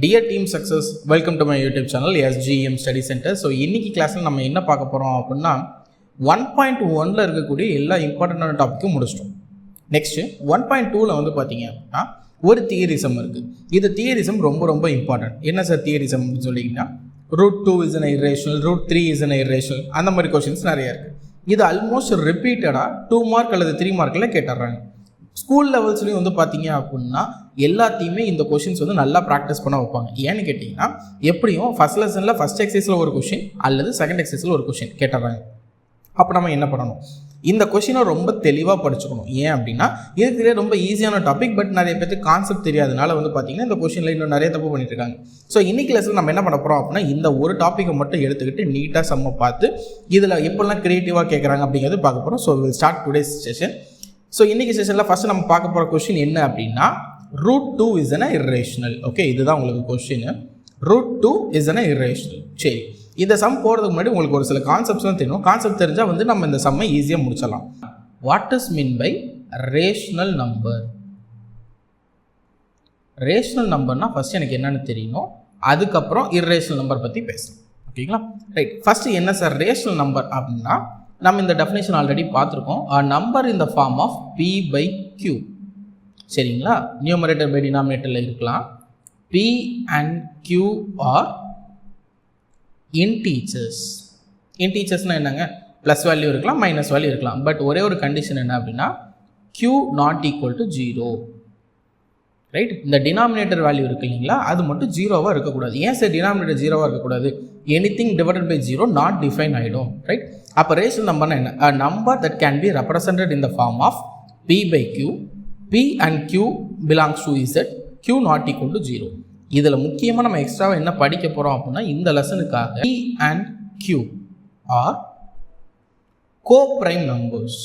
Dear Team Success, welcome to my YouTube channel SGM Study Center. So இன்னைக்கு கிளாஸ்ல நம்ம என்ன பார்க்க போறோம் அப்படின்னா 1.1ல இருக்கக்கூடிய எல்லா இம்பார்ட்டன்டான டாபிக்கும் முடிச்சிட்டோம். நெக்ஸ்ட் 1.2ல வந்து பாத்தீங்க அப்படின்னா ஒரு தியரிசம் இருக்கு. இந்த தியரிசம் ரொம்ப இம்பார்ட்டன்ட். என்ன சார் தியரிசம் அப்படின்னு சொல்லிக்கிட்டா √2 is an irrational, √3 is an irrational, அந்த மாதிரி கொஸ்டின்ஸ் நிறைய இருக்கு. இது ஆல்மோஸ்ட் ரிப்பீட்டடா 2 மார்க் அல்லது 3 மார்க்ல கேட்டுறாங்க. ஸ்கூல் லெவல்ஸ்லேயும் வந்து பார்த்தீங்க அப்படின்னா எல்லாத்தையுமே இந்த கொஷின்ஸ் வந்து நல்லா ப்ராக்டிஸ் பண்ண வைப்பாங்க. ஏன்னு கேட்டிங்கன்னா எப்படியும் ஃபஸ்ட் லெசனில் ஃபஸ்ட் எக்ஸசைஸில் ஒரு கொஷின் அல்லது செகண்ட் எக்ஸசைஸில் ஒரு கொஷின் கேட்டுறாங்க. அப்போ நம்ம என்ன பண்ணணும், இந்த கொஷினை ரொம்ப தெளிவாக படிச்சுக்கணும். ஏன் அப்படின்னா இதுக்குள்ளே ரொம்ப ஈஸியான டாபிக், பட் நிறைய பேருக்கு கான்செப்ட் தெரியாதனால வந்து பார்த்தீங்கன்னா இந்த கொஷினில் இன்னும் நிறைய தப்பு பண்ணிட்டு இருக்காங்க. ஸோ இன்னைக்கு லெசனில் நம்ம என்ன பண்ண போகிறோம் அப்படின்னா இந்த ஒரு டாப்பிக்கை மட்டும் எடுத்துக்கிட்டு நீட்டாக செம்ம பார்த்து இதில் எப்படிலாம் க்ரியேட்டிவாக கேட்குறாங்க அப்படிங்கிறது பார்க்க போகிறோம். So will start today's session. So இன்றைக்கி செஷனில் ஃபஸ்ட்டு நம்ம பார்க்க போகிற கொஷின் என்ன அப்படின்னா √2 is an irrational. ஓகே, இதுதான் உங்களுக்கு கொஷின். √2 is an irrational. சரி, இந்த சம் போகிறதுக்கு முன்னாடி உங்களுக்கு ஒரு சில கான்செப்ட்ஸ்லாம் தெரியும். கான்செப்ட் தெரிஞ்சால் வந்து நம்ம இந்த சம்மை ஈஸியாக முடிச்சிடலாம். What is mean by rational number? Rational நம்பர்னால் ஃபஸ்ட் எனக்கு என்னென்னு தெரியணும், அதுக்கப்புறம் இர்ரேஷ்னல் நம்பர் பற்றி பேசணும். ஓகேங்களா? ரைட், ஃபஸ்ட்டு என்ன சார் ரேஷ்னல் நம்பர் அப்படின்னா நம்ம இந்த டெஃபினேஷன் ஆல்ரெடி பார்த்துருக்கோம். a number in the form of p by q. சரிங்களா? நியூமரேட்டர் பை டினாமினேட்டரில் இருக்கலாம். p and q are integers. இன்டீஜர்ஸ்னால் என்னங்க, ப்ளஸ் வேல்யூ இருக்கலாம், மைனஸ் வேல்யூ இருக்கலாம். பட் ஒரே ஒரு கண்டிஷன் என்ன அப்படின்னா q not equal to 0. Right, இந்த டினாமினேட்டர் வேல்யூ இருக்கு இல்லைங்களா, அது மட்டும் ஜீரோவாக இருக்கக்கூடாது. ஏன் சார் டினாமினேட்டர் ஜீரோவாக இருக்கக்கூடாது? Anything divided by zero not define ஆகிடும். ரைட், அப்போ ரேஷனல் நம்பர்னா என்ன? a number that can be represented in the form of p by q, p and q belongs to z, q not equal to 0. இதில் முக்கியமாக நம்ம எக்ஸ்ட்ராவாக என்ன படிக்க போகிறோம் அப்படின்னா இந்த லெசனுக்காக p and q are co-prime numbers.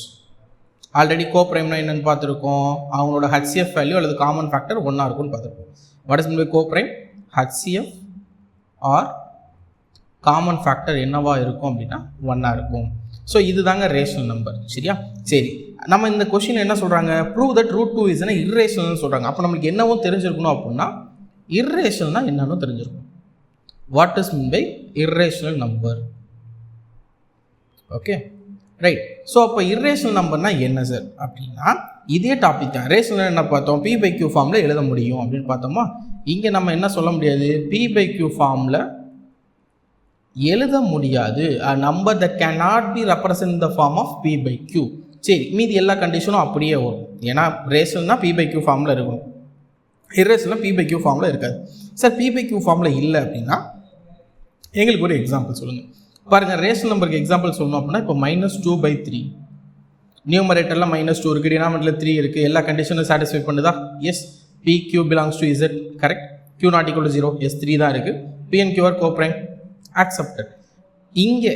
Already கோப்ரைம்னா என்னென்னு பார்த்துருக்கோம், அவங்களோட HCF வேல்யூ அல்லது காமன் ஃபேக்டர் ஒன்றா இருக்கும்னு பார்த்துருக்கோம். வாட் இஸ் மீன் பை கோப்ரைம்? HCF ஆர் காமன் ஃபேக்டர் என்னவா இருக்கும் அப்படின்னா ஒன்றா இருக்கும். ஸோ இதுதாங்க ரேஷனல் நம்பர். சரியா? சரி, நம்ம இந்த கொஷின் என்ன சொல்கிறாங்க, prove that √2 is an irrational சொல்கிறாங்க. அப்போ நம்மளுக்கு என்னவும் தெரிஞ்சிருக்கணும் அப்படின்னா இர்ரேஷனல்னா என்னன்னு தெரிஞ்சிருக்கும். What is mean by irrational number? Okay, right. So அப்போ இர்ரேஷனல் நம்பர்னா என்ன சார் அப்படின்னா இதே டாபிக் தான். ரேஷனல் என்ன பார்த்தோம், p by q ஃபார்மில் எழுத முடியும் அப்படின்னு பார்த்தோமா. இங்கே நம்ம என்ன சொல்ல முடியாது, p by q ஃபார்மில் எழுத முடியாது. a number that cannot be represented in the form of p by q. சரி, மீதி எல்லா கண்டிஷனும் அப்படியே வரும். ஏன்னா ரேஷனல்னா p by q ஃபார்மில் இருக்கணும், இர்ரேஷனல்னா p by q ஃபார்மில் இருக்காது. சார் p by q ஃபார்மில் இல்லை அப்படின்னா எங்களுக்கு ஒரு எக்ஸாம்பிள் சொல்லுங்கள். பாருங்கள், ரேஷனல் நம்பருக்கு எக்ஸாம்பிள் சொல்லணும் அப்படின்னா இப்போ -2/3 நியூமரேட்டரில் -2 இருக்குது, டினாமினேட்டரில் 3 இருக்குது. எல்லா கண்டிஷனும் சாட்டிஸ்ஃபை பண்ணுதா? Yes. p q belongs to z, correct. q not equal to 0, yes 3 தான் இருக்குது. p and q are co-prime, accepted. இங்கே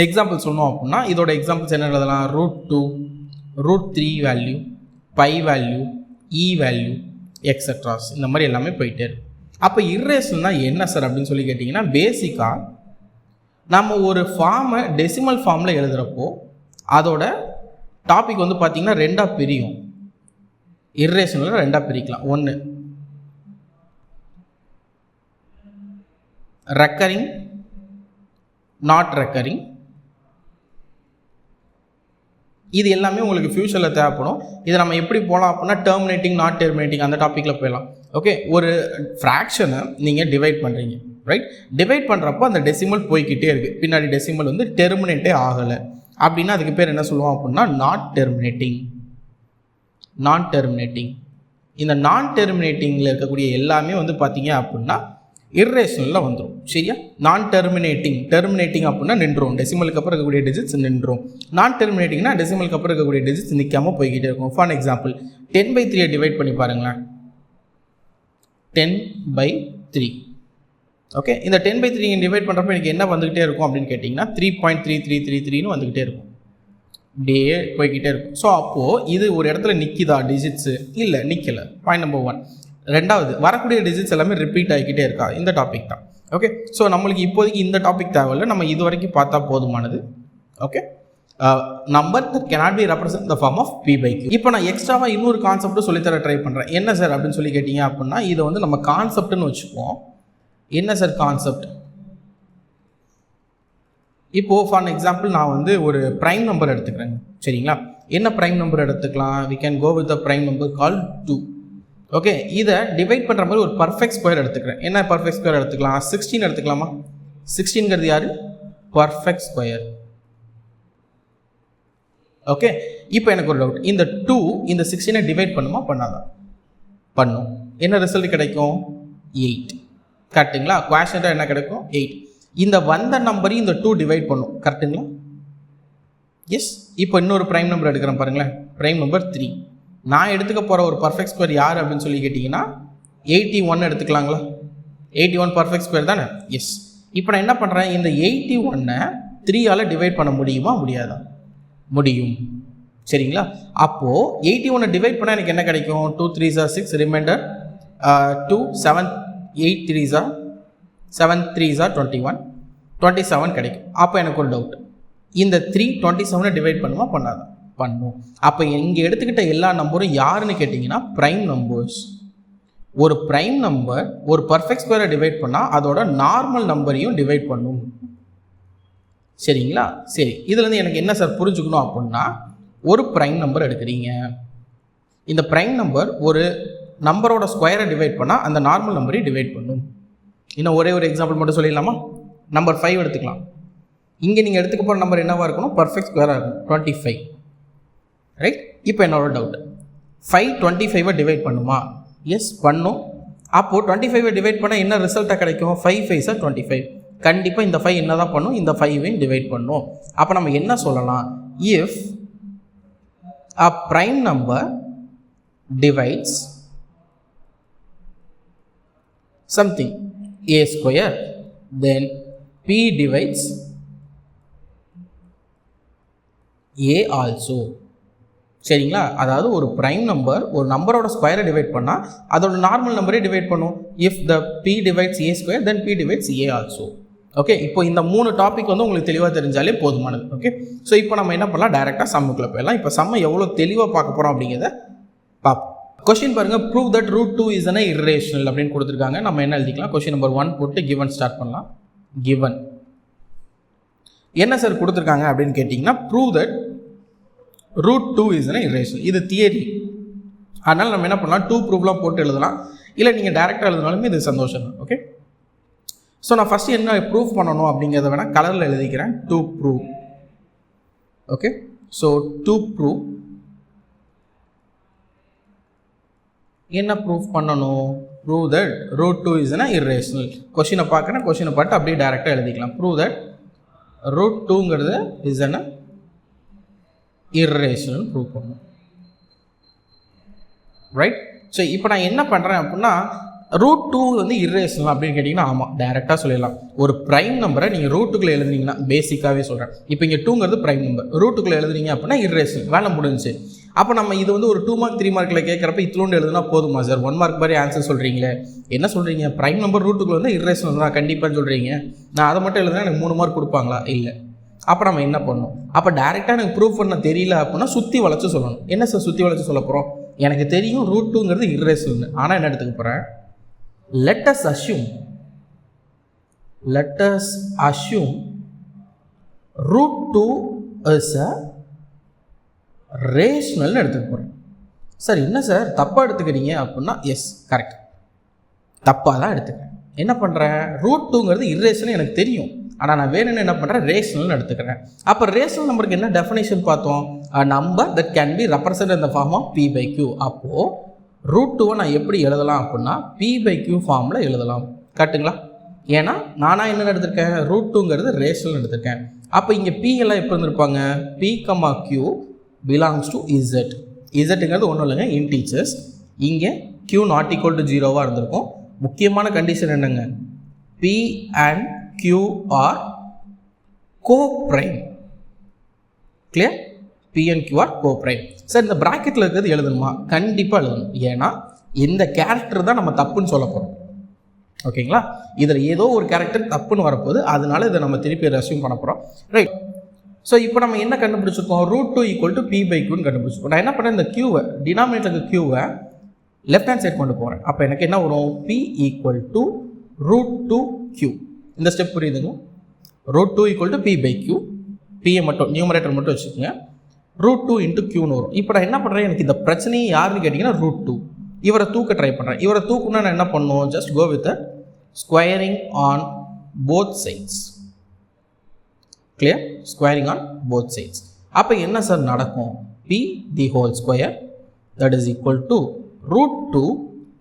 எக்ஸாம்பிள் சொல்லணும் அப்படின்னா இதோட எக்ஸாம்பிள்ஸ் என்ன எழுதலாம், √2, √3 value, pi value, e value, extras, இந்த மாதிரி எல்லாமே போயிட்டே இருக்கு. அப்போ இர்ரேஷனல்னா என்ன சார் அப்படின்னு சொல்லி கேட்டிங்கன்னா பேசிக்காக நம்ம ஒரு ஃபார்மை டெசிமல் ஃபார்மில் எழுதுகிறப்போ அதோட டாபிக் வந்து பார்த்திங்கன்னா ரெண்டாக பிரியும். இர்ரேஷனல் ரெண்டாக பிரிக்கலாம். ஒன்று ரெக்கரிங், நாட் ரெக்கரிங். இது எல்லாமே உங்களுக்கு ஃபியூச்சரில் தேவைப்படும். இதை நம்ம எப்படி போகலாம் அப்படின்னா டெர்மினேட்டிங், நாட் டெர்மினேட்டிங் அந்த டாப்பிக்கில் போயிடலாம். ஓகே, ஒரு ஃப்ராக்ஷனை நீங்கள் டிவைட் பண்ணுறீங்க, ரைட்? டிவைட் பண்ணுறப்போ அந்த டெசிமல் போய்கிட்டே இருக்குது, பின்னாடி டெசிமல் வந்து டெர்மினேட்டே ஆகலை அப்படின்னா அதுக்கு பேர் என்ன சொல்லுவோம் அப்படின்னா நாட் டெர்மினேட்டிங். நான் டெர்மினேட்டிங், இந்த நான் டெர்மினேட்டிங்கில் இருக்கக்கூடிய எல்லாமே வந்து பார்த்தீங்க அப்படின்னா இர்ரேஷனலில் வந்துடும். சரியா? நான் டெர்மினேட்டிங், டெர்மினேட்டிங் அப்படின்னா நின்றுடும், டெசிமலுக்கு அப்புறம் இருக்கக்கூடிய டிஜிட்ஸ் நின்றுடும். நான் டெர்மினேட்டிங்னா டெசிமலுக்கு அப்புறம் இருக்கக்கூடிய டிஜிட்ஸ் நிற்காமல் போய்கிட்டே இருக்கும். ஃபார் எக்ஸாம்பிள் 10/3 டிவைட் பண்ணி பாருங்களேன், 10/3. ஓகே, இந்த 10/3 டிவைட் பண்ணுறப்ப எனக்கு என்ன வந்துக்கிட்டே இருக்கும் அப்படின்னு கேட்டிங்கன்னா 3.3333ன்னு வந்துக்கிட்டே இருக்கும், டே போய்கிட்டே இருக்கும். ஸோ அப்போது இது ஒரு இடத்துல நிற்கிதா டிஜிட்ஸு? இல்லை, நிற்கலை. Point number 1. ரெண்டாவது, வரக்கூடிய டிஜிட்ஸ் எல்லாமே ரிப்பீட் ஆகிக்கிட்டே இருக்கா? இந்த டாபிக் தான். ஓகே, ஸோ நம்மளுக்கு இப்போதைக்கு இந்த டாபிக் தேவையில்லை, நம்ம இது வரைக்கும் பார்த்தா போதுமானது. Okay, number that cannot be represented in the form of p by q. இப்போ நான் எக்ஸ்ட்ராவாக இன்னொரு கான்செப்ட் சொல்லித்தர ட்ரை பண்ணுறேன். என்ன சார் அப்படின்னு சொல்லி கேட்டிங்க அப்படின்னா, இதை வந்து நம்ம கான்செப்ட்னு வச்சுக்குவோம். என்ன சார் கான்செப்ட்? இப்போது ஃபார் எக்ஸாம்பிள் நான் வந்து ஒரு ப்ரைம் நம்பர் எடுத்துக்கிறேங்க. சரிங்களா? என்ன ப்ரைம் நம்பர் எடுத்துக்கலாம்? we can go with the prime number called 2. Okay, இதை டிவைட் பண்ணுற மாதிரி ஒரு பர்ஃபெக்ட் ஸ்கொயர் எடுத்துக்கிறேன். என்ன பர்ஃபெக்ட் ஸ்கொயர் எடுத்துக்கலாம்? 16 எடுத்துக்கலாமா? 16ங்கிறது யார்? Perfect square. ஓகே, இப்போ எனக்கு ஒரு டவுட். இந்த 2 இந்த 16 டிவைட் பண்ணுமா பண்ணாதா? பண்ணும். என்ன ரிசல்ட் கிடைக்கும்? 8. கரெக்டுங்களா? குவாஷன்ட்டாக என்ன கிடைக்கும்? 8. இந்த வந்த நம்பரையும் இந்த 2 டிவைட் பண்ணும். கரெக்டுங்களா? எஸ். இப்போ இன்னொரு ப்ரைம் நம்பர் எடுக்கிறேன் பாருங்களேன். Prime number 3. நான் எடுத்துக்க போகிற ஒரு பர்ஃபெக்ட் ஸ்கொயர் யார் அப்படின்னு சொல்லி கேட்டிங்கன்னா 81 எடுத்துக்கலாங்களா? 81 பர்ஃபெக்ட் ஸ்கொயர் தானே? எஸ். இப்போ நான் என்ன பண்ணுறேன்? இந்த 81 3ஆல் டிவைட் பண்ண முடியுமா முடியாதா? முடியும். சரிங்களா? அப்போது 81 டிவைட் பண்ணால் எனக்கு என்ன கிடைக்கும்? 2 3s are 6, reminder 2 7 8 3s are 7 3s are 21, 27 கிடைக்கும். அப்போ எனக்கு ஒரு டவுட். இந்த 3 27 டிவைட் பண்ணுமா பண்ணாதா? பண்ணும். அப்போ இங்கே எடுத்துக்கிட்ட எல்லா நம்பரும் யாருன்னு கேட்டிங்கன்னா ப்ரைம் நம்பர்ஸ். ஒரு ப்ரைம் நம்பர் ஒரு பர்ஃபெக்ட் ஸ்கொயரை டிவைட் பண்ணால் அதோட நார்மல் நம்பரையும் டிவைட் பண்ணும். சரிங்களா? சரி, இதுலேருந்து எனக்கு என்ன சார் புரிஞ்சுக்கணும் அப்படின்னா, ஒரு ப்ரைம் நம்பர் எடுக்கிறீங்க. இந்த ப்ரைம் நம்பர் ஒரு நம்பரோட ஸ்கொயரை டிவைட் பண்ணால் அந்த நார்மல் நம்பரையும் டிவைட் பண்ணும். இன்னும் ஒரே ஒரு எக்ஸாம்பிள் மட்டும் சொல்லிடலாமா? நம்பர் 5 எடுத்துக்கலாம். இங்கே நீங்கள் எடுத்துக்க போகிற நம்பர் என்னவாக இருக்கணும்? பர்ஃபெக்ட் ஸ்கொயராக இருக்கும். 25. ரைட்? இப்போ என்னோட டவுட், 5 25 டிவைட் பண்ணுமா? எஸ், பண்ணும். அப்போது 25 டிவைட் பண்ணால் என்ன ரிசல்ட்டாக கிடைக்கும்? 5 5s are 25. கண்டிப்பாக இந்த 5 என்ன தான் பண்ணும்? இந்த 5ஐயும் டிவைட் பண்ணும். அப்போ நம்ம என்ன சொல்லலாம்? If a prime number divides something a square, then p divides a also. சரிங்களா? அதாவது ஒரு ப்ரைம் நம்பர் ஒரு நம்பரோட ஸ்கொயரை டிவைட் பண்ணால் அதோட நார்மல் நம்பரே டிவைட் பண்ணும். If the p divides a square, then p divides a also. Okay, இப்போ இந்த 3 டாபிக் வந்து உங்களுக்கு தெளிவாக தெரிஞ்சாலே போதுமானது. ஓகே, ஸோ இப்போ நம்ம என்ன பண்ணலாம்? டைரெக்டாக சம்முக்குள்ளே போயிடலாம். இப்போ சம்மை எவ்வளோ தெளிவாக பார்க்க போகிறோம் அப்படிங்கிறத பார்ப்போம். கொஸ்டின் பாருங்கள், prove that √2 is an irrational அப்படின்னு கொடுத்துருக்காங்க. நம்ம என்ன எழுதிக்கலாம்? கொஸ்டின் நம்பர் 1 போட்டு கிவன் ஸ்டார்ட் பண்ணலாம். கிவன் என்ன சார் கொடுத்துருக்காங்க அப்படின்னு கேட்டிங்கன்னா, prove that √2 is an irrational. இது தியரி. அதனால் நம்ம என்ன பண்ணலாம்? 2 ப்ரூவ்லாம் போட்டு எழுதலாம். இல்லை நீங்கள் டேரெக்டாக எழுதினாலுமே இது சந்தோஷம் தான். ஓகே, ஸோ நான் ஃபஸ்ட்டு என்ன ப்ரூவ் பண்ணணும் அப்படிங்கிறத வேணால் கலரில் எழுதிக்கிறேன். 2 ப்ரூவ். Okay, so 2 prove. என்ன ப்ரூவ் பண்ணணும்? Prove that √2 is an irrational. கொஷினை பார்க்குறேன், கொஷினை பார்த்து அப்படியே டேரெக்டாக எழுதிக்கலாம். ப்ரூவ் தட் √2ங்கிறது இஸ் an irrational ப்ரூவ் பண்ணணும். ரைட்? ஸோ இப்போ நான் என்ன பண்ணுறேன் அப்படின்னா, √2 வந்து irrational அப்படின்னு கேட்டிங்கன்னா, ஆமாம், டேரெக்டாக சொல்லிடலாம். ஒரு ப்ரைம் நம்பரை நீங்கள் √2க்குள்ளே எழுதுனீங்கன்னா, பேசிக்காகவே சொல்கிறேன், இப்போ இங்கே 2ங்கிறது ப்ரைம் நம்பர், √2க்குள்ளே எழுதுனீங்க அப்படின்னா irrational, வேலை முடிஞ்சிச்சு. அப்போ நம்ம இது வந்து ஒரு 2 மார்க் 3 மார்க்கில் கேட்குறப்ப இத்தலோண்டு எழுதுனா போதுமா சார்? 1 மார்க் மாதிரி ஆன்சர் சொல்கிறீங்களே, என்ன சொல்கிறீங்க? ப்ரைம் நம்பர் √2க்குள்ளே வந்து irrational தான் கண்டிப்பாக சொல்கிறீங்க. நான் அதை மட்டும் எழுதுனா எனக்கு 3 மார்க் கொடுப்பாங்களா? இல்லை. அப்போ நம்ம என்ன பண்ணணும்? அப்போ டேரெக்டாக எனக்கு ப்ரூவ் பண்ண தெரியல அப்படின்னா சுற்றி வளைச்சு சொல்லணும். என்ன சார் சுற்றி வளைச்சு சொல்ல போகிறோம்? எனக்கு தெரியும் √2ங்கிறது irrational, ஆனால் என்ன எடுத்துக்க போகிறேன்? let us assume √2 is a rational எடுத்துக்க போகிறேன். சார் என்ன சார் தப்பாக எடுத்துக்கிறீங்க அப்படின்னா, எஸ் கரெக்ட், தப்பாக தான் எடுத்துக்கிறேன். என்ன பண்ணுறேன்? √2ங்கிறது irrational எனக்கு தெரியும், ஆனால் நான் வேணும்னு என்ன பண்ணுறேன்? ரேஷனல்னு எடுத்துக்கிறேன். அப்போ ரேஷனல் நம்பருக்கு என்ன டெஃபினேஷன் பார்த்தோம்? a number that can be represented in the form of p by q. அப்போது √2 நான் எப்படி எழுதலாம் அப்படின்னா p by q ஃபார்மில் எழுதலாம். கரெக்டுங்களா? ஏன்னா நானாக என்ன எடுத்திருக்கேன்? √2ங்கிறது ரேஷனல் எடுத்திருக்கேன். அப்போ இங்கே p எல்லாம் எப்போ இருந்திருப்பாங்க? p, q belongs to z. zங்கிறது ஒன்றும் இல்லைங்க, இன்டீஜர்ஸ். இங்கே q not equal to 0வாக இருந்திருக்கும். முக்கியமான கண்டிஷன் என்னங்க? p and q are co-prime. Clear? p and q are co-prime. Sir இந்த ப்ராக்கெட்டில் இருக்கிறது எழுதணுமா? கண்டிப்பாக எழுதணும். ஏன்னா இந்த கேரக்டர் தான் நம்ம தப்புன்னு சொல்ல போகிறோம். ஓகேங்களா? இதில் ஏதோ ஒரு கேரக்டர் தப்புன்னு வரப்போகுது, அதனால இதை நம்ம திருப்பி ரெஸ்யூம் பண்ண போகிறோம். ரைட்? ஸோ இப்போ நம்ம என்ன கண்டுபிடிச்சிருக்கோம், √2 ஈக்குவல் டு பி பை கியூன்னு கண்டுபிடிச்சிருக்கோம். நான் என்ன பண்ணேன், இந்த கியூவை டினாமினேட்டருக்கு கியூவை லெஃப்ட் ஹேண்ட் சைட் கொண்டு போகிறேன். அப்போ எனக்கு என்ன வரும், பி ஈக்குவல் டு √2 கியூ. இந்த ஸ்டெப் புரியுதுங்க. √2 equal to B by q, பிஏ மட்டும் நியூமரேட்டர் மட்டும் வச்சுக்கோங்க, √2 இன்ட்டு கியூன்னு வரும். இப்போ நான் என்ன பண்ணுறேன், எனக்கு இந்த பிரச்சனையை யாருன்னு கேட்டிங்கன்னா √2. இவரை தூக்க ட்ரை பண்ணுறேன். இவரை தூக்குன்னா நான் என்ன பண்ணுவோம், just go with squaring on both sides. Clear, squaring on both sides. அப்போ என்ன சார் நடக்கும், p the whole square that is equal to √2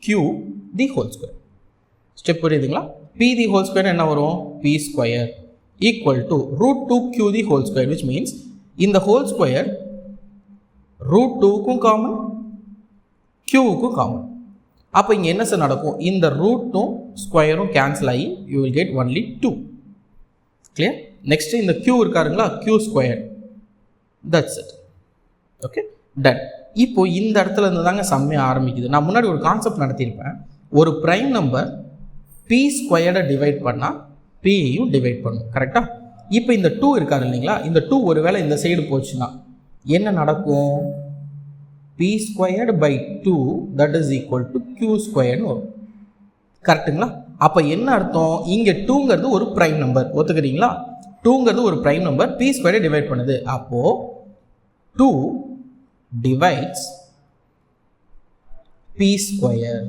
q the whole square. Step புரியுதுங்களா. பி தி ஹோல் ஸ்கொயர் என்ன வரும், p square equal to √2 q the whole square, which means இந்த whole square √2க்கும் common கியூவுக்கும் common. அப்போ இங்கே என்ன sir நடக்கும், இந்த ரூட்டும் ஸ்கொயரும் கேன்சல் ஆகி you will get only 2. Clear. Next இந்த கியூ இருக்காருங்களா, Q square, that's it. Okay, done. இப்போ இந்த இடத்துல இருந்து தாங்க செம்மையாக ஆரம்பிக்குது. நான் முன்னாடி ஒரு கான்செப்ட் நடத்தியிருப்பேன், ஒரு ப்ரைம் நம்பர் பி ஸ்கொயர்டை டிவைட் பண்ணால் பியையும் டிவைட் பண்ணும். கரெக்டாக. இப்போ இந்த 2 இருக்காரு இல்லைங்களா, இந்த 2 ஒருவேளை இந்த சைடு போச்சுன்னா என்ன நடக்கும், p squared by 2 that is equal to q ஸ்கொயர்னு வரும். கரெக்டுங்களா. அப்போ என்ன அர்த்தம், இங்கே 2ங்கிறது ஒரு ப்ரைம் நம்பர், ஒத்துக்கிறீங்களா. 2ங்கிறது ஒரு ப்ரைம் நம்பர், பி ஸ்கொயரை டிவைட் பண்ணுது. அப்போது 2 டிவைட்ஸ் பி ஸ்கொயர்.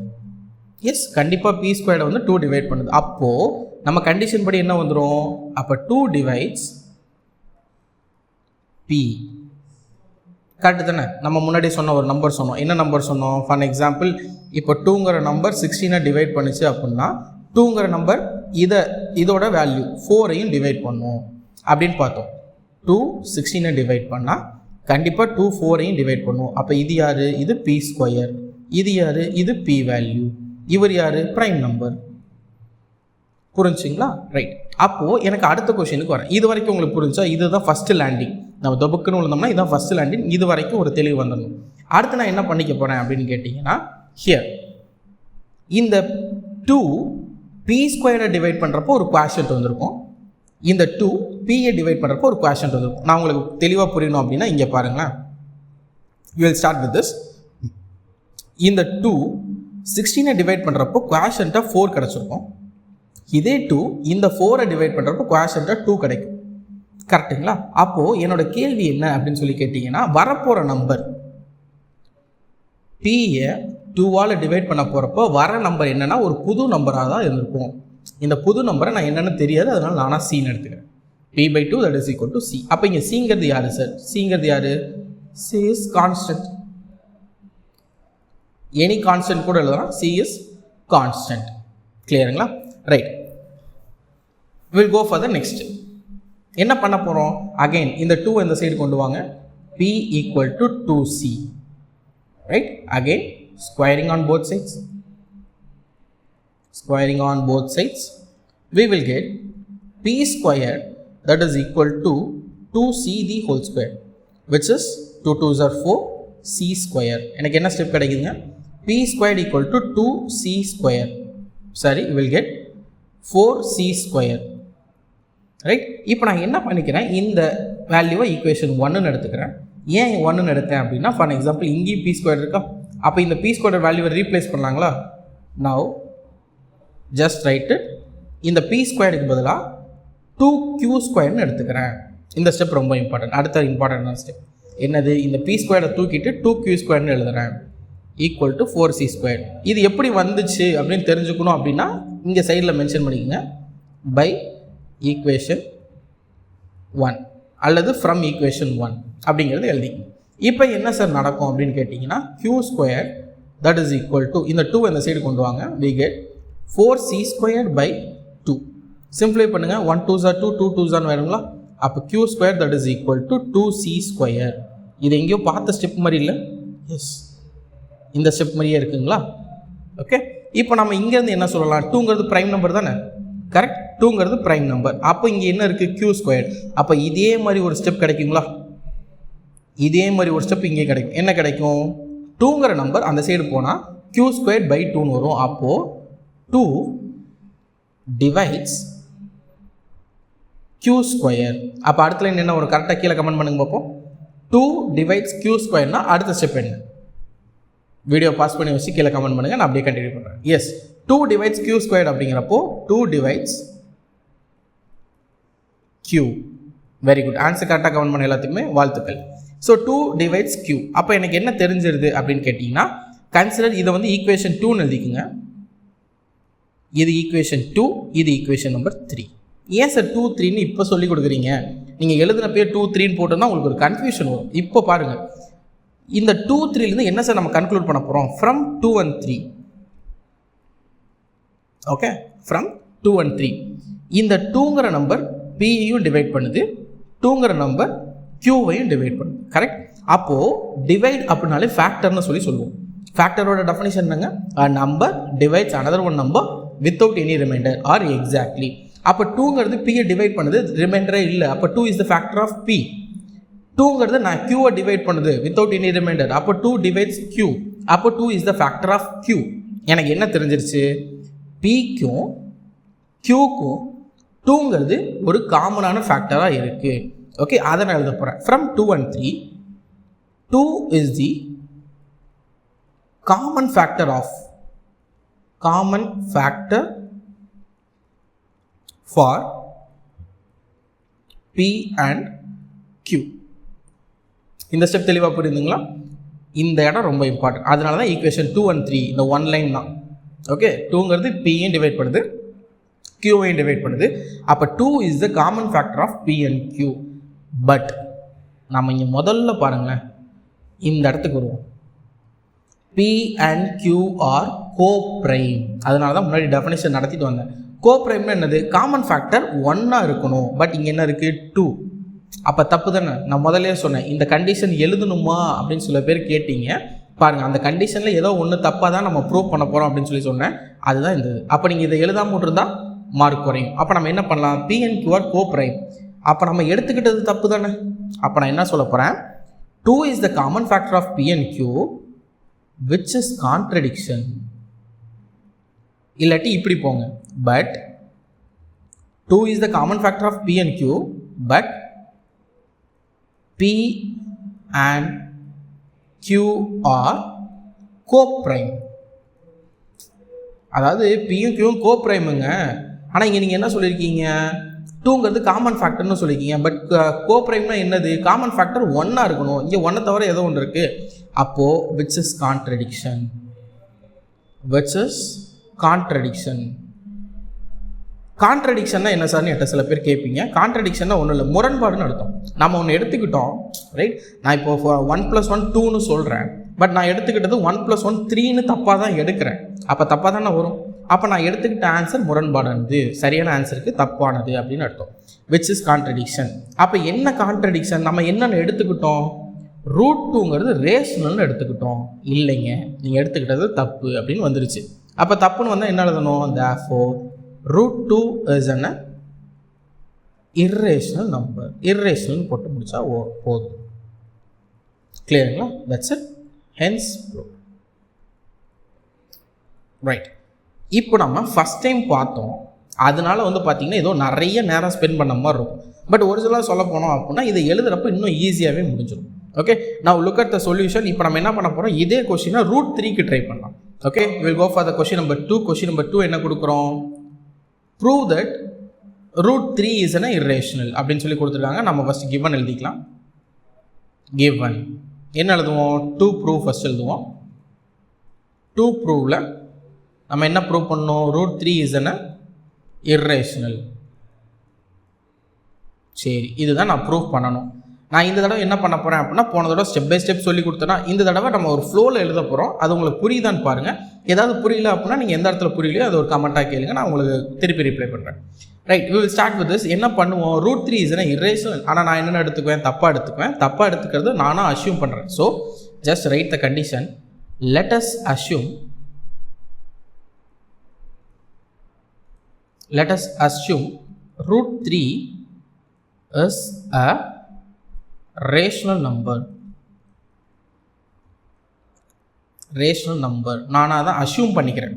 எஸ், கண்டிப்பாக பி ஸ்கொயரை வந்து 2 டிவைட் பண்ணுது. அப்போது நம்ம கண்டிஷன் படி என்ன வந்துடும், அப்போ 2 டிவைட்ஸ் பி. கரெக்டு தானே. நம்ம முன்னாடி சொன்ன ஒரு நம்பர் சொன்னோம், என்ன நம்பர் சொன்னோம், ஃபார் எக்ஸாம்பிள் இப்போ 2ங்கிற நம்பர் 16 டிவைட் பண்ணிச்சு அப்படின்னா 2ங்கிற நம்பர் இதோட வேல்யூ 4ஐயும் டிவைட் பண்ணும் அப்படின்னு பார்த்தோம். 2 16 டிவைட் பண்ணால் கண்டிப்பாக 2 4ஐயும் டிவைட் பண்ணும். அப்போ இது யார், இது பி ஸ்கொயர், இது யார், இது பி வேல்யூ, இவர் யார், ப்ரைம் நம்பர். புரிஞ்சுங்களா. ரைட். அப்போது எனக்கு அடுத்த கொஷனுக்கு வரேன். இது வரைக்கும் உங்களுக்கு புரிஞ்சா, இதுதான் ஃபஸ்ட்டு லேண்டிங். நம்ம தொபுக்குன்னு விழுந்தோம்னா இதுதான் ஃபஸ்ட்டு லேண்டிங். இது வரைக்கும் ஒரு தெளிவு வந்துடணும். அடுத்து நான் என்ன பண்ணிக்க போகிறேன் அப்படின்னு கேட்டிங்கன்னா, ஹியர் இந்த 2 பி ஸ்கொயரை டிவைட் பண்ணுறப்போ ஒரு குவாஷன்ட் வந்திருக்கும், இந்த 2 பியை டிவைட் பண்ணுறப்போ ஒரு குவாஷன்ட் வந்திருக்கும். நான் உங்களுக்கு தெளிவாக புரியணும் அப்படின்னா இங்கே பாருங்களேன். You will start with this. இந்த 2 16ஐ டிவைட் பண்ணுறப்போ குவாஷன்ட்டாக 4 கிடச்சிருக்கும். இதே 2 இந்த 4ஐ டிவைட் பண்ணுறப்போ குவாஷன்ட்டாக 2 கிடைக்கும். கரெக்டுங்களா. அப்போது என்னோட கேள்வி என்ன அப்படின்னு சொல்லி கேட்டிங்கன்னா, வரப்போகிற நம்பர் பியை 2ஆல் டிவைட் பண்ண போகிறப்போ வர நம்பர் என்னென்னா ஒரு புது நம்பராக தான் இருந்திருக்கும். இந்த புது நம்பரை நான் என்னென்னு தெரியாது, அதனால் நானாக சீன்னு எடுத்துக்கிறேன். P by 2 that is equal to C. அப்போ இங்கே சிங்கிறது யார் சார், சிங்கிறது யார், C is constant. Any constant கூட எழுதலாம், சி இஸ் கான்ஸ்டன்ட். கிளியருங்களா. Right. Will go for the next. என்ன பண்ண போகிறோம், அகைன் இந்த 2 இந்த சைடு கொண்டு வாங்க, p equal to 2c. Right. Again squaring on both sides, squaring on both sides, we will get p squared that is equal to 2c the whole square, which is 2 2s are 4, c square. எனக்கு என்ன step கிடைக்குதுங்க, p squared equal to 2c square, sorry we will get 4c square. Right. இப்போ நான் என்ன பண்ணிக்கிறேன், இந்த வேல்யூவை equation 1ன்னு எடுத்துக்கிறேன். ஏன் 1ன்னு எடுத்தேன் அப்படின்னா, ஃபார் எக்ஸாம்பிள் இங்கேயும் பி ஸ்கொயர் இருக்கா, அப்போ இந்த பி ஸ்கொயர் வேல்யூவை ரீப்ளேஸ் பண்ணலாங்களா. நவ் ஜஸ்ட் ரைட்டு, இந்த பி ஸ்கொயருக்கு பதிலாக 2q ஸ்கொயர்னு எடுத்துக்கிறேன். இந்த ஸ்டெப் ரொம்ப இம்பார்ட்டன்ட். அடுத்த இம்பார்ட்டன்டான ஸ்டெப் என்னது, இந்த பி ஸ்கொயரை தூக்கிட்டு 2q ஸ்கொயர்னு எழுதுகிறேன், ஈக்குவல் டு 4c ஸ்கொயர். இது எப்படி வந்துச்சு அப்படின்னு தெரிஞ்சுக்கணும் அப்படின்னா இங்கே சைடில் மென்ஷன் பண்ணிக்கோங்க, பை ஈக்குவேஷன் 1 அல்லது ஃப்ரம் ஈக்குவேஷன் 1 அப்படிங்கிறது எழுதிக்கணும். இப்போ என்ன சார் நடக்கும் அப்படின்னு கேட்டிங்கன்னா, q square that is equal to, இந்த 2 இந்த சைடு கொண்டு வாங்க, we get 4c square by 2. சிம்பிளை பண்ணுங்கள், 1 2s are 2, 2 2s are வேணுங்களா. அப்போ q square that is equal to 2c square. இது எங்கேயோ பார்த்த ஸ்டெப் மாதிரி இல்லை, எஸ் இந்த ஸ்டெப் மாதிரியே இருக்குங்களா. ஓகே. இப்போ நம்ம இங்கேருந்து என்ன சொல்லலாம், 2ங்கிறது ப்ரைம் நம்பர் தானே, கரெக்ட். 2ங்கிறது ப்ரைம் நம்பர். அப்போ இங்கே என்ன இருக்குது, q ஸ்கொயர். அப்போ இதே மாதிரி ஒரு ஸ்டெப் கிடைக்குங்களா, இதே மாதிரி ஒரு ஸ்டெப் இங்கே கிடைக்கும். என்ன கிடைக்கும், 2ங்கிற நம்பர் அந்த சைடு போனால் q ஸ்கொயர் பை 2ன்னு வரும். அப்போது 2 டிவைட்ஸ் q ஸ்கொயர். அப்போ அடுத்த லைன் என்ன ஒரு கரெக்டாக கீழே கமெண்ட் பண்ணுங்க பார்ப்போம். 2 divides q ஸ்கொயர்னா அடுத்த ஸ்டெப் என்ன? வீடியோ பாஸ் பண்ணி வச்சு கீழே கமெண்ட் பண்ணுங்கள், நான் அப்படியே கண்டினியூ பண்ணுறேன். எஸ், 2 divides q ஸ்கொயர் அப்படிங்கிறப்போ 2 divides q. Very good, answer கரெக்டாக கமெண்ட் பண்ண எல்லாத்துக்குமே வாழ்த்துக்கள். So 2 divides q. அப்போ எனக்கு என்ன தெரிஞ்சிருது அப்படின்னு கேட்டிங்கன்னா, கன்சிடர் இதை வந்து ஈக்குவேஷன் 2ன்னு எழுதிக்குங்க. இது ஈக்குவேஷன் 2, இது ஈக்குவேஷன் நம்பர் 3. ஏன் சார் 2, 3ன்னு இப்போ சொல்லி கொடுக்குறீங்க? நீங்கள் எழுதினப்பே 2, 3ன்னு போட்டோம்னா உங்களுக்கு ஒரு கன்ஃபியூஷன் வரும். இப்போ பாருங்கள், இந்த 2, 3லேருந்து என்ன சார் நம்ம கன்க்ளூட் பண்ண போகிறோம்? From 2 and 3. Okay, from 2 and 3. இந்த 2ங்கிற நம்பர் P-யும் டிவைட் பண்ணுது, 2ங்கிற நம்பர் Q-வையும் டிவைட் பண்ணுது. கரெக்ட்? அப்போது டிவைட் அப்படின்னாலே ஃபேக்டர்னு சொல்லுவோம். ஃபேக்டரோட டெஃபினிஷன் என்னங்க? a number divides another one number without any remainder or exactly. அப்போ 2ங்கிறது P-யை டிவைட் பண்ணுது, ரிமைண்டரே இல்லை. அப்போ 2 is the factor of P. 2ங்கிறது நான் Q-வை டிவைட் பண்ணுது without any remainder. அப்போ 2 divides Q. அப்போ 2 is the factor of Q. எனக்கு என்ன தெரிஞ்சிருச்சு? P-க்கும் Q-க்கும் 2ங்கிறது ஒரு காமனான ஃபேக்டராக இருக்குது. ஓகே, அதை நான் எழுத போகிறேன். From 2 and 3, 2 is the common factor for P and Q. இந்த ஸ்டெப் தெளிவாக புரியுதுங்களா? இந்த இடம் ரொம்ப இம்பார்ட்டன்ட். அதனால தான் ஈக்குவேஷன் 2 and 3 இந்த ஒன் லைன் தான். ஓகே, 2ங்கிறது P-யும் டிவைட் பண்ணுது, Q-வையும் டிவைட் பண்ணுது. அப்போ 2 is the common factor of P and Q. But நம்ம இங்கே முதல்ல பாருங்களேன், இந்த இடத்துக்கு வருவோம். P and Q are coprime. அதனால தான் முன்னாடி டெஃபினேஷன் நடத்திட்டு வந்தேன். கோப்ரைம்னா என்னது? காமன் ஃபேக்டர் 1 இருக்கணும். பட் இங்கே என்ன இருக்குது? 2. அப்போ தப்பு தானே? நான் முதலே சொன்னேன், இந்த கண்டிஷன் எழுதணுமா அப்படின்னு சில பேர் கேட்டீங்க. பாருங்கள், அந்த கண்டிஷனில் ஏதோ ஒன்று தப்பாக தான் நம்ம ப்ரூவ் பண்ண போகிறோம் அப்படின்னு சொன்னேன். அதுதான் இந்த இது. அப்போ நீங்கள் இதை எழுதாமல் விட்டுருந்தா மார்க் குறையும். அப்போ நம்ம என்ன பண்ணலாம்? P and Q are coprime. அப்போ நம்ம எடுத்துக்கிட்டது தப்பு தானே? அப்போ நான் என்ன சொல்ல போகிறேன்? 2 is the common factor of P and Q which is contradiction. இல்லாட்டி இப்படி போங்க, but 2 is the common factor of P and Q but P and Q are co-prime. அதாவது P-யும் Q-யும் co-primeங்க. ஆனால் இங்கே நீங்கள் என்ன சொல்லியிருக்கீங்க? 2ங்கிறது காமன் ஃபேக்டர்னு சொல்லியிருக்கீங்க. பட் கோப்ரைம்னா என்னது? காமன் ஃபேக்டர் 1 இருக்கணும். இங்கே 1 தவிர ஏதோ ஒன்று இருக்குது. அப்போது விச் இஸ் கான்ட்ரடிக்ஷன். கான்ட்ரடிக்ஷன்னா என்ன சார்னு என்கிட்ட சில பேர் கேட்பீங்க. கான்ட்ரடிக்ஷன்னா ஒன்றும் இல்லை, முரண்பாடுன்னு அர்த்தம். நம்ம ஒன்று எடுத்துக்கிட்டோம், ரைட்? நான் இப்போ 1 + 1 2ன்னு சொல்கிறேன். பட் நான் எடுத்துக்கிட்டது 1 + 1 3ன்னு தப்பாக தான் எடுக்கிறேன். அப்போ தப்பாக தானே வரும். அப்போ நான் எடுத்துக்கிட்ட ஆன்சர் முரண்பாடானது, சரியான ஆன்சருக்கு தப்பானது அப்படின்னு அர்த்தம். Which is contradiction. அப்போ என்ன கான்ட்ரடிக்ஷன்? நம்ம என்னென்னு எடுத்துக்கிட்டோம்? √2ங்கிறது ரேஷனல்னு எடுத்துக்கிட்டோம். இல்லைங்க, நீங்கள் எடுத்துக்கிட்டது தப்பு அப்படின்னு வந்துருச்சு. அப்போ தப்புன்னு வந்தால் என்ன எழுதணும்? therefore √2 is an irrational number. irrational போட்டு முடிச்சா போதும். கிளியருங்களா? that's it. hence right. இப்போ நம்ம ஃபஸ்ட் டைம் பார்த்தோம், அதனால வந்து பார்த்தீங்கன்னா ஏதோ நிறைய நேரம் ஸ்பெண்ட் பண்ண மாதிரி இருக்கும். பட் ஒரிஜினலாக சொல்ல போனோம் அப்படின்னா இதை எழுதுறப்போ இன்னும் ஈஸியாகவே முடிஞ்சிடும். ஓகே, நான் லுக் அட் த சொல்யூஷன். இப்போ நம்ம என்ன பண்ண போகிறோம்? இதே கொஸ்டினை √3க்கு ட்ரை பண்ணலாம். Okay, will go for the question number 2. Question number 2 என்ன கொடுக்குறோம்? Prove that √3 is an irrational அப்படின்னு சொல்லி கொடுத்துருக்காங்க. நம்ம ஃபஸ்ட் கிவன் எழுதிக்கலாம். கிவன் என்ன எழுதுவோம்? 2 ப்ரூவ் ஃபஸ்ட் எழுதுவோம். 2 ப்ரூவில் நம்ம என்ன ப்ரூவ் பண்ணோம்? √3 is an irrational. சரி, இதுதான் நான் ப்ரூவ் பண்ணணும். நான் இந்த தடவை என்ன பண்ண போகிறேன் அப்படின்னா, போன தடவை ஸ்டெப் பை ஸ்டெப் சொல்லி கொடுத்தேன்னா, இந்த தடவை நம்ம ஒரு ஃப்ளோவில் எழுத போகிறோம். அது உங்களுக்கு புரியுதான்னு பாருங்கள். ஏதாவது புரியல அப்படின்னா நீங்கள் எந்த இடத்துல புரியலையோ அது ஒரு கமெண்ட்டாக கேளுங்க, நான் உங்களுக்கு திருப்பி ரிப்ளை பண்ணுறேன். Right, we will start with this. என்ன பண்ணுவோம்? √3 is an irrational. ஆனால் நான் என்னென்ன எடுத்துக்குவேன்? தப்பாக எடுத்துக்குவேன். தப்பாக எடுத்துக்கிறது நானாக அஸ்யூம் பண்ணுறேன். So just right the condition. let us assume √3 is a rational number. நானாக தான் அஸ்யூம் பண்ணிக்கிறேன்.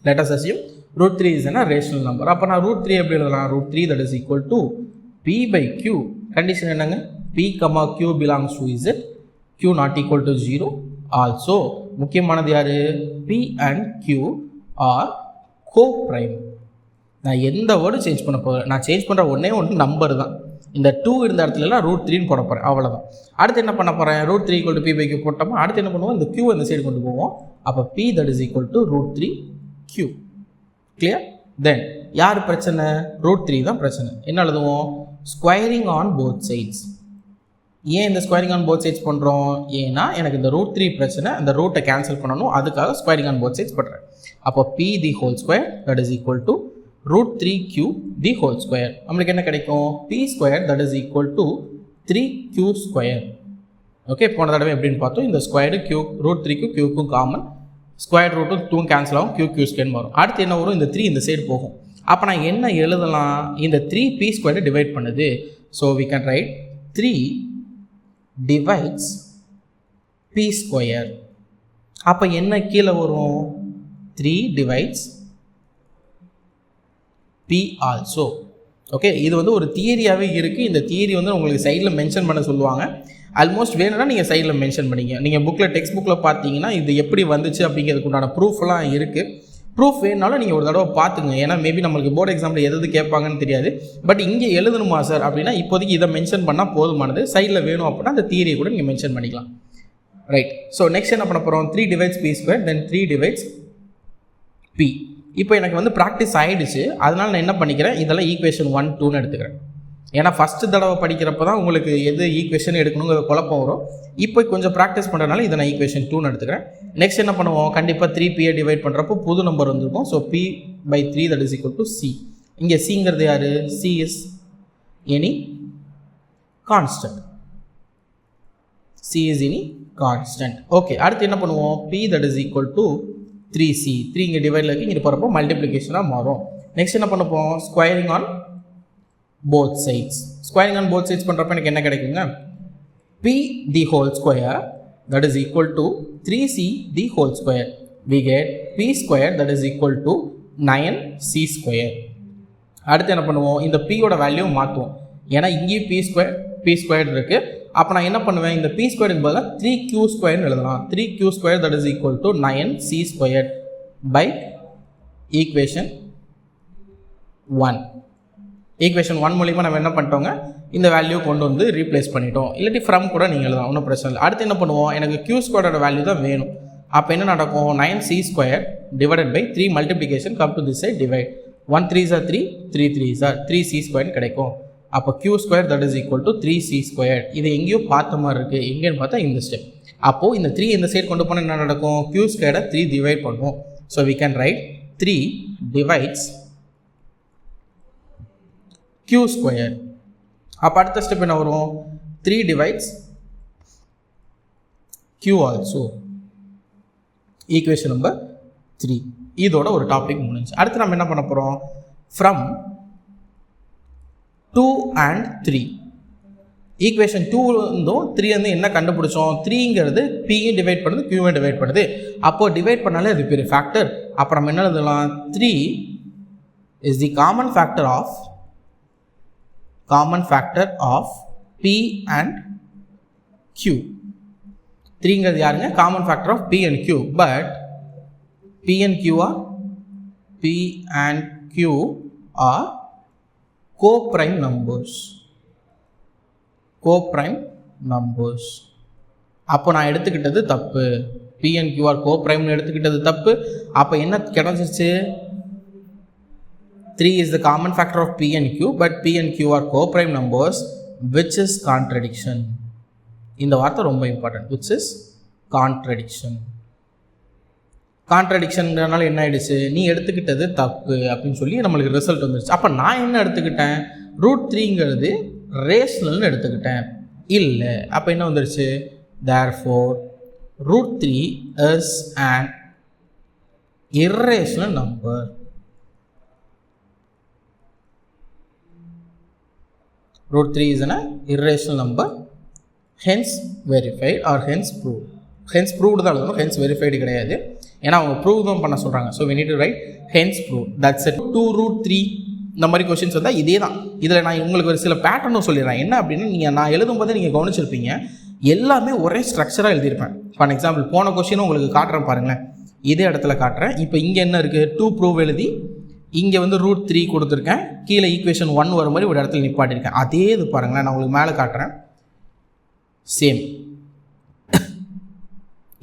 let us assume root three is என்ன ரேஷனல் நம்பர். அப்போ நான் ரூட் த்ரீ எப்படி எழுதலாம்? Root three that is equal to B by Q. Condition என்னங்க? P comma Q belongs to Z, Q not equal to 0. Also முக்கியமானது யார்? P and Q are coprime. நான் எந்த வேர்டும் சேஞ்ச் பண்ண போகிறேன், நான் சேஞ்ச் பண்ணுற ஒன்றே நம்பர் தான். இந்த 2 இருந்த இடத்துலலாம் ரூட் 3ன்னு போட போகிறேன், அவ்வளோதான். அடுத்து என்ன பண்ண போகிறேன்? Root 3 equal to B by q போட்டோமா, அடுத்து என்ன பண்ணுவோம்? இந்த கியூ இந்த சைடு கொண்டு போவோம். அப்போ P that is equal to root 3 Q. Clear? Then யார் பிரச்சனை? ரூட் 3 தான் பிரச்சனை. என்ன எழுதுவோம்? Squaring on both sides. ஏன் இந்த ஸ்கொயரிங் ஆன் போத் சைட்ஸ் பண்ணுறோம்? ஏன்னா எனக்கு இந்த ரூட் 3 பிரச்சனை, அந்த ரூட்டை கேன்சல் பண்ணணும், அதுக்காக ஸ்கொயரிங் ஆன் போத் சைட்ஸ் பண்ணுறேன். அப்போ B the whole square that is equal to root 3q the whole square. நம்மளுக்கு என்ன கிடைக்கும்? p square that is equal to 3q square. Okay, போன தடவை எப்படின்னு பார்த்தோம். இந்த squared q root 3q q common, square ரூட்டும் 2 கேன்சல் ஆகும், q ஸ்கொயர் வரும். அடுத்து என்ன வரும்? இந்த 3 இந்த சைடு போகும். அப்போ நான் என்ன எழுதலாம்? இந்த 3p ஸ்கொயர்டு டிவைட் பண்ணுது. So we can write 3 divides p square. அப்போ என்ன கீழே வரும்? 3 divides P also. ஓகே, இது வந்து ஒரு தியரியாகவே இருக்குது. இந்த தியரி வந்து உங்களுக்கு சைடில் மென்ஷன் பண்ண சொல்லுவாங்க. ஆல்மோஸ்ட் வேணும்னா நீங்கள் சைடில் மென்ஷன் பண்ணிங்க. நீங்கள் புக்கில் டெக்ஸ்ட் புக்கில் பார்த்தீங்கன்னா இது எப்படி வந்துச்சு அப்படிங்கிறதுக்கு உண்டான ப்ரூஃப்லாம் இருக்குது. ப்ரூஃப் வேணுனாலும் நீங்கள் ஒரு தடவை பார்த்துங்க. ஏன்னா மேபி நம்மளுக்கு போர்டு எக்ஸாமில் எது கேட்பாங்கன்னு தெரியாது. பட் இங்கே எழுதணுமா சார் அப்படின்னா இப்போதைக்கு இதை மென்ஷன் பண்ணால் போதுமானது. சைடில் வேணும் அப்படின்னா அந்த தியரியை கூட நீங்கள் மென்ஷன் பண்ணிக்கலாம். ரைட். ஸோ நெக்ஸ்ட் என்ன பண்ண போகிறோம்? 3 divides p square தென் 3 divides p. இப்போ எனக்கு வந்து ப்ராக்டிஸ் ஆகிடுச்சு. அதனால் நான் என்ன பண்ணிக்கிறேன்? இதெல்லாம் ஈக்குவேஷன் 1, 2ன்னு எடுத்துக்கிறேன். ஏன்னா ஃபஸ்ட்டு தடவை படிக்கிறப்ப தான் உங்களுக்கு எது ஈக்குவேஷன் எடுக்கணுங்கிற குழப்பம் வரும். இப்போ கொஞ்சம் ப்ராக்டிஸ் பண்ணுறதுனால இதை நான் ஈக்குவேஷன் 2ன்னு எடுத்துக்கிறேன். நெக்ஸ்ட் என்ன பண்ணுவோம்? கண்டிப்பாக 3p டிவைட் பண்ணுறப்போ புது நம்பர் வந்துருக்கும். So p by 3 that is equal to c. இங்கே cங்கிறது யார்? c is any constant. c is any constant. Okay, அடுத்து என்ன பண்ணுவோம்? p that is equal to 3c. 3 இங்கே டிவைடில் இருக்குது, இங்கே போகிறப்போ மல்டிப்ளிகேஷனாக மாறும். நெக்ஸ்ட் என்ன பண்ணப்போம்? Squaring on both sides. Squaring on both sides பண்ணுறப்ப எனக்கு என்ன கிடைக்குங்க? p the whole square that is equal to 3c the whole square. we get p square that is equal to 9c square. அடுத்து என்ன பண்ணுவோம்? இந்த p-யோட வேல்யூ மாற்றுவோம். ஏன்னா இங்கேயும் p ஸ்கொயர் இருக்குது. அப்போ நான் என்ன பண்ணுவேன்? இந்த p ஸ்கொயருக்கு பதிலாக 3q ஸ்கொயர்னு எழுதலாம். 3q square that is equal to 9c square by equation 1. Equation 1 மூலிமா நம்ம என்ன பண்ணிட்டோங்க? இந்த வேல்யூ கொண்டு வந்து ரீப்ளேஸ் பண்ணிட்டோம். இல்லாட்டி ஃப்ரம் கூட நீங்கள் எழுதலாம், ஒன்றும் பிரச்சனை இல்லை. அடுத்து என்ன பண்ணுவோம்? எனக்கு q ஸ்கொயரோட வேல்யூ தான் வேணும். அப்போ என்ன நடக்கும்? 9c square divided by 3 multiplication come to this side divide. 1 3s are 3, 3 3s are 3c ஸ்கொயர்னு கிடைக்கும். அப்போ q square that is equal to 3c square. இது எங்கேயோ பார்த்த மாதிரி இருக்குது. எங்கேன்னு பார்த்தா இந்த ஸ்டெப். அப்போது இந்த 3 இந்த சைடு கொண்டு போனால் என்ன நடக்கும்? q ஸ்கொயரை 3 டிவைட் பண்ணுவோம். So we can write 3 divides q square. அப்போ அடுத்த ஸ்டெப் என்ன வரும்? 3 divides q also. Equation number 3. இதோட ஒரு டாபிக் முடிஞ்சு. அடுத்து நம்ம என்ன பண்ண போகிறோம்? From 2 and 3. ஈக்குவேஷன் 2 இருந்தும் 3 வந்து என்ன கண்டுபிடிச்சோம்? 3ங்கிறது p-யும் டிவைட் பண்ணுது, q-யும் டிவைட் பண்ணுது. அப்போ டிவைட் பண்ணாலே அது பெரிய ஃபேக்டர். அப்போ நம்ம என்ன எழுதலாம்? 3 is the common factor of p and q. 3ங்கிறது யாருங்க? Common factor of p and q. But p and q are co-prime numbers. அப்போ நான் எடுத்துக்கிட்டது தப்பு. p and q are co-prime எடுத்துக்கிட்டது தப்பு. அப்போ என்ன கிடைச்சிச்சு? 3 is the common factor of p and q, but p and q are co-prime numbers, which is contradiction. இந்த வார்த்தை ரொம்ப இம்பார்ட்டன்ட். which is contradiction. கான்ட்ரடிக்ஷன்னால என்ன ஆயிடுச்சு? நீ எடுத்துக்கிட்டது தப்பு அப்படின்னு சொல்லி நம்மளுக்கு ரிசல்ட் வந்துருச்சு. அப்போ நான் என்ன எடுத்துக்கிட்டேன்? √3ங்கிறது ரேஷனல்னு எடுத்துக்கிட்டேன். இல்லை, அப்போ என்ன வந்துருச்சு? therefore √3 is an irrational number. √3 is an irrational number, hence verified or hence proved. hence proved தான் எழுதணும், hence verified கிடையாது. ஏன்னா அவங்க ப்ரூவ் தான் பண்ண சொல்கிறாங்க. So we need to write hence prove. That's it. 2√3 இந்த மாதிரி கொஷின்ஸ் வந்தால் இதே தான். இதில் நான் உங்களுக்கு ஒரு சில பேட்டர்னும் சொல்லிடுறேன். என்ன அப்படின்னா நான் எழுதும்போது நீங்கள் கவனிச்சிருப்பீங்க, எல்லாமே ஒரே ஸ்ட்ரக்சராக எழுதியிருப்பேன். ஃபார் எக்ஸாம்பிள் போன கொஷினும் உங்களுக்கு காட்டுறேன் பாருங்களேன், இதே இடத்துல காட்டுறேன். இப்போ இங்கே என்ன இருக்குது, 2 ப்ரூவ் எழுதி இங்கே √3 கொடுத்துருக்கேன், கீழே ஈக்குவேஷன் 1 வர மாதிரி ஒரு இடத்துல நிப்பாட்டியிருக்கேன். அதே இது பாருங்களேன், நான் உங்களுக்கு மேலே காட்டுறேன். சேம்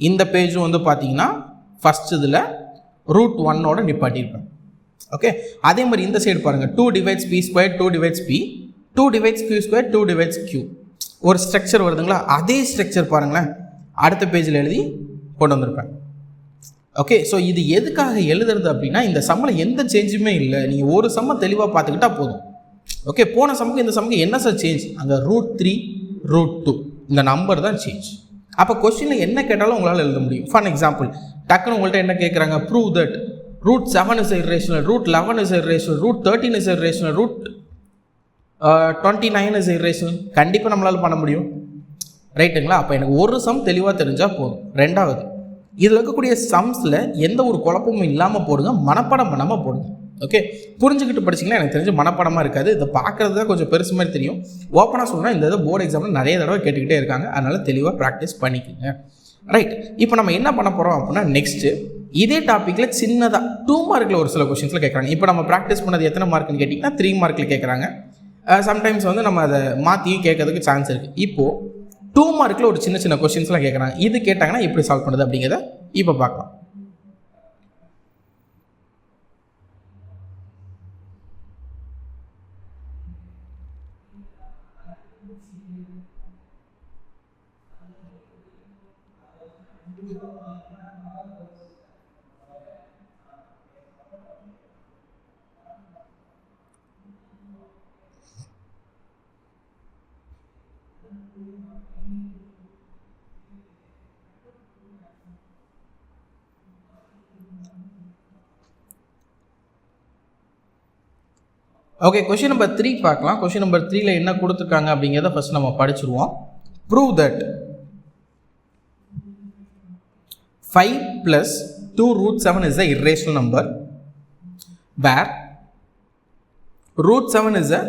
இந்த பேஜும் வந்து பார்த்தீங்கன்னா ஃபஸ்ட் இதில் √1ஓட நிப்பாட்டியிருப்பேன். ஓகே, அதே மாதிரி இந்த சைடு பாருங்கள், 2 divides p squared 2 divides p, 2 divides q squared 2 divides q. ஒரு ஸ்ட்ரக்சர் வருதுங்களா, அதே ஸ்ட்ரக்சர் பாருங்களேன் அடுத்த பேஜில் எழுதி கொண்டு வந்திருப்பேன். ஓகே, ஸோ இது எதுக்காக எழுதுறது அப்படின்னா, இந்த சம்மில் எந்த சேஞ்சுமே இல்லை, நீங்கள் ஒரு சம்மை தெளிவாக பார்த்துக்கிட்டா போதும். ஓகே, போன சம்முக்கு இந்த சம்முக்கு என்ன சார் சேஞ்ச், அங்கே √3 √2 இந்த நம்பர் தான் சேஞ்ச். அப்போ கொஸ்டினில் என்ன கேட்டாலும் உங்களால் எழுத முடியும். ஃபார் எக்ஸாம்பிள் டக்குன்னு உங்கள்கிட்ட என்ன கேட்குறாங்க, prove that √7 is irrational, √11 is irrational, √13 is irrational, √29 is irrational. கண்டிப்பாக நம்மளால் பண்ண முடியும், ரைட்டுங்களா? அப்போ எனக்கு ஒரு சம் தெளிவாக தெரிஞ்சால் போதும். ரெண்டாவது, இதில் இருக்கக்கூடிய சம்ஸில் எந்த ஒரு குழப்பமும் இல்லாமல் போடுங்க, மனப்பாடம் பண்ணாமல் போடுங்க. ஓகே, புரிஞ்சுக்கிட்டு படிச்சிங்கன்னா எனக்கு தெரிஞ்சு மனப்பாடமாக இருக்காது. இதை பார்க்குறது தான் கொஞ்சம் பெருசு மாதிரி தெரியும். ஓப்பனாக சொன்னால் இந்த இதை போர்டு எக்ஸாமில் நிறைய தடவை கேட்டுக்கிட்டே இருக்காங்க, அதனால் தெளிவாக ப்ராக்டிஸ் பண்ணிக்கோங்க. ரைட், இப்போ நம்ம என்ன பண்ண போகிறோம் அப்படின்னா, நெக்ஸ்ட்டு இதே டாப்பிக்கில் சின்னதாக 2 மார்க்கில் ஒரு சில கொஷின்ஸில் கேட்குறாங்க. இப்போ நம்ம ப்ராக்டிஸ் பண்ணது எத்தனை மார்க்குன்னு கேட்டிங்கன்னா 3 மார்க்கில் கேட்குறாங்க. சம்டைம்ஸ் வந்து நம்ம அதை மாற்றியும் கேட்கறதுக்கு சான்ஸ் இருக்குது. இப்போது 2 மார்க்கில் ஒரு சின்ன சின்ன கொஷின்ஸ்லாம் கேட்குறாங்க. இது கேட்டாங்கன்னா எப்படி சால்வ் பண்ணுறது அப்படிங்கிறத இப்போ பார்க்கலாம். ஓகே, கொஷின் நம்பர் 3 பார்க்கலாம். கொஷின் நம்பர் 3ல என்ன கொடுத்துருக்காங்க அப்படிங்கிறத ஃபர்ஸ்ட் நம்ம படிச்சிருவோம். Prove that 5 + 2√7 is a irrational number where √7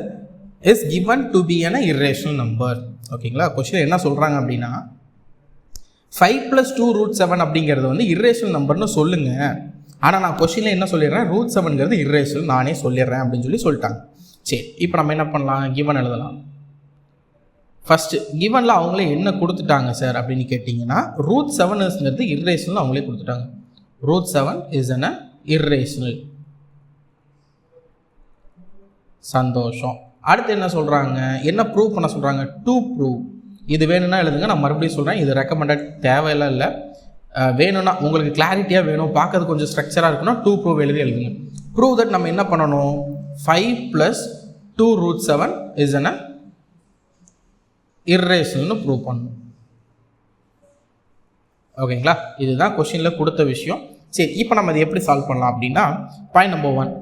is given to be an irrational number. ஓகேங்களா, கொஷின் என்ன சொல்கிறாங்க அப்படின்னா 5 + 2√7 அப்படிங்கிறது வந்து irrational நம்பர்னு சொல்லுங்க. ஆனால் நான் கொஷினில் என்ன சொல்லிடுறேன், √7ங்கிறது irrational நானே சொல்லிடுறேன் அப்படின்னு சொல்லிட்டாங்க. சரி, இப்போ நம்ம என்ன பண்ணலாம், கிவன் எழுதலாம். ஃபஸ்ட்டு கிவனில் அவங்களே என்ன கொடுத்துட்டாங்க சார் அப்படின்னு கேட்டிங்கன்னா, √7ங்கிறது irrational அவங்களே கொடுத்துட்டாங்க. √7 is an irrational. சந்தோஷம். அடுத்து என்ன சொல்கிறாங்க, என்ன ப்ரூவ் பண்ண சொல்கிறாங்க, 2 ப்ரூவ். இது வேணும்னா எழுதுங்க, நான் மறுபடியும் சொல்கிறேன், இது ரெக்கமெண்டட் தேவையெல்லாம் இல்லை. வேணும்னா உங்களுக்கு கிளாரிட்டியாக வேணும், பார்க்கறது கொஞ்சம் ஸ்ட்ரக்சராக இருக்குன்னா 2 ப்ரூவ் எழுதுங்க. ப்ரூவ் தட் நம்ம என்ன பண்ணணும், 5 + 2√7 is an irrational ப்ரூவ் பண்ணணும். ஓகேங்களா, இதுதான் கொஷினில் கொடுத்த விஷயம். சரி, இப்போ நம்ம அதை எப்படி சால்வ் பண்ணலாம் அப்படின்னா, பாயிண்ட் நம்பர் 1,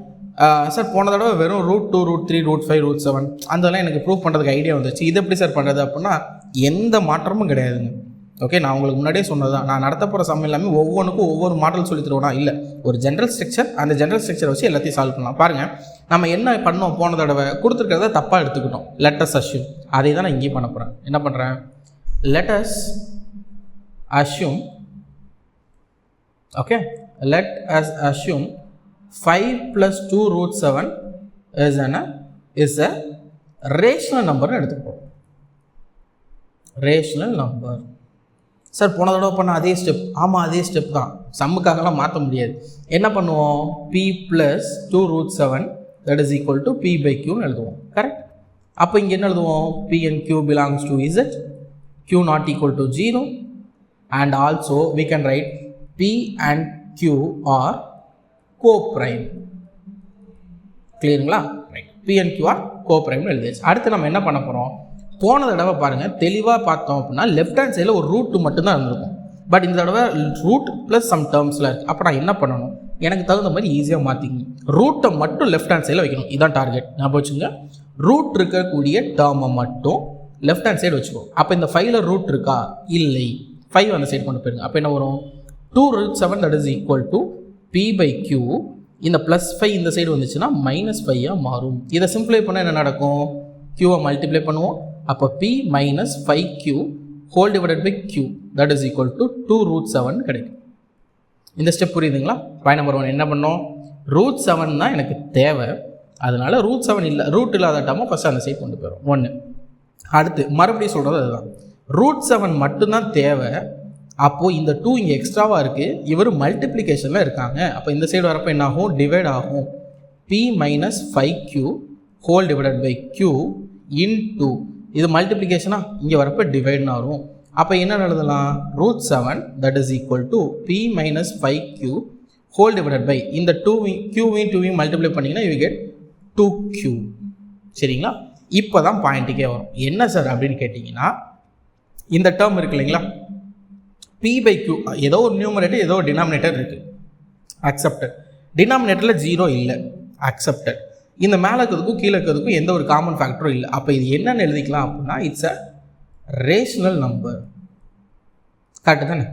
சார் போன தடவை வெறும் √2 √3 √5 √7 அதெல்லாம் எனக்கு ப்ரூவ் பண்ணுறதுக்கு ஐடியா வந்துச்சு, இது எப்படி சார் பண்ணுறது அப்படின்னா எந்த மாற்றமும் கிடையாதுங்க. ஓகே, நான் உங்களுக்கு முன்னாடியே சொன்னது தான், நான் நடத்த போகிற சம் எல்லாமே ஒவ்வொன்றுக்கும் ஒவ்வொரு மாடல் சொல்லி தருவோம்னா இல்லை, ஒரு ஜென்ரல் ஸ்ட்ரக்சர், அந்த ஜென்ரல் ஸ்ட்ரக்சரை வச்சு எல்லாத்தையும் சால்வ் பண்ணலாம். பாருங்கள், நம்ம என்ன பண்ணோம், போன தடவை கொடுத்துருக்கிறத தப்பாக எடுத்துக்கிட்டோம். லெட் அஸ் அஸ்யூம், அதை தான் நான் இங்கேயும் பண்ண போகிறேன். என்ன பண்ணுறேன், let us assume. Okay, let us assume 5 + 2√7 is a rational நம்பர்னு எடுத்துப்போம். Rational number. சார் போன தடவை பண்ண அதே ஸ்டெப், ஆமாம் அதே ஸ்டெப் தான், சம்முக்காகலாம் மாற்ற முடியாது. என்ன பண்ணுவோம், p + 2√7 = p/qன்னு எழுதுவோம். கரெக்ட். அப்போ இங்கே என்ன எழுதுவோம், p and q belongs to z, q not equal to 0, and also we can write p and q are co-prime. கிளியருங்களா, right, p and q are co-prime எழுதியாச்சு. அடுத்து நம்ம என்ன பண்ண போகிறோம், போன தடவை பாருங்கள் தெளிவாக பார்த்தோம் அப்படின்னா லெஃப்ட் ஹேண்ட் சைடில் ஒரு ரூட் மட்டும்தான் இருந்திருக்கும். பட் இந்த தடவை ரூட் ப்ளஸ் சம் டேர்ம்ஸில் இருக்குது. அப்போ நான் என்ன பண்ணணும், எனக்கு தகுந்த மாதிரி ஈஸியாக மாற்றிக்கணும். ரூட்டை மட்டும் லெஃப்ட் ஹேண்ட் சைடில் வைக்கணும், இதுதான் டார்கெட். ஞாபகம் வச்சுங்க, ரூட் இருக்கக்கூடிய டேர்மை மட்டும் லெஃப்ட் ஹேண்ட் சைடு வச்சுக்கோ. அப்போ இந்த 5ல் ரூட் இருக்கா, இல்லை, 5 அந்த சைடு கொண்டு போயிருங்க. அப்போ என்ன வரும், 2 root 7 that is equal to p by q. இந்த ப்ளஸ் 5 இந்த சைடு வந்துச்சுன்னா -5 மாறும். இதை சிம்பிளை பண்ணால் என்ன நடக்கும்? q மல்டிப்ளை பண்ணுவோம். அப்போ p minus 5q whole divided by q that is equal to 2 root 7 கிடைக்கும். இந்த ஸ்டெப் புரியுதுங்களா? பாயிண்ட் நம்பர் 1 என்ன பண்ணோம்? ரூட் 7 தான் எனக்கு தேவை, அதனால ரூட் 7 இல்லை, ரூட் இல்லாத டைமோ ஃபஸ்ட் அந்த சைட் கொண்டு போயிடும். 1. அடுத்து மறுபடியும் சொல்கிறது அதுதான், ரூட் 7 மட்டும்தான் தேவை. அப்போது இந்த 2 இங்கே எக்ஸ்ட்ராவாக இருக்குது, இவர் மல்டிப்ளிகேஷனில் இருக்காங்க. அப்போ இந்த சைடு வரப்போ என்ன ஆகும்? டிவைட் ஆகும். p minus 5q whole divided by q into இது மல்டிப்ளிகேஷனாக இங்கே வரப்போ டிவைட்னு வரும். அப்போ என்ன எழுதலாம்? Root 7 that is equal to p minus 5q whole divided by இந்த 2q மல்டிப்ளை பண்ணிங்கன்னா you get 2q. சரிங்களா? இப்போ தான் பாயிண்ட்டுக்கே வரும். என்ன சார் அப்படின்னு கேட்டிங்கன்னா, இந்த டேர்ம் இருக்கு இல்லைங்களா, p by q ஏதோ ஒரு நியூமரேட்டர் ஏதோ ஒரு டினாமினேட்டர் இருக்குது, அக்செப்டட். டினாமினேட்டரில் 0 இல்லை, அக்செப்டட். இந்த மேலே இருக்கிறதுக்கும் கீழே இருக்கிறதுக்கும் எந்த ஒரு காமன் ஃபேக்டரும் இல்லை. அப்போ இது என்னென்னு எழுதிக்கலாம் அப்படின்னா, it's a rational number. Correct தானே?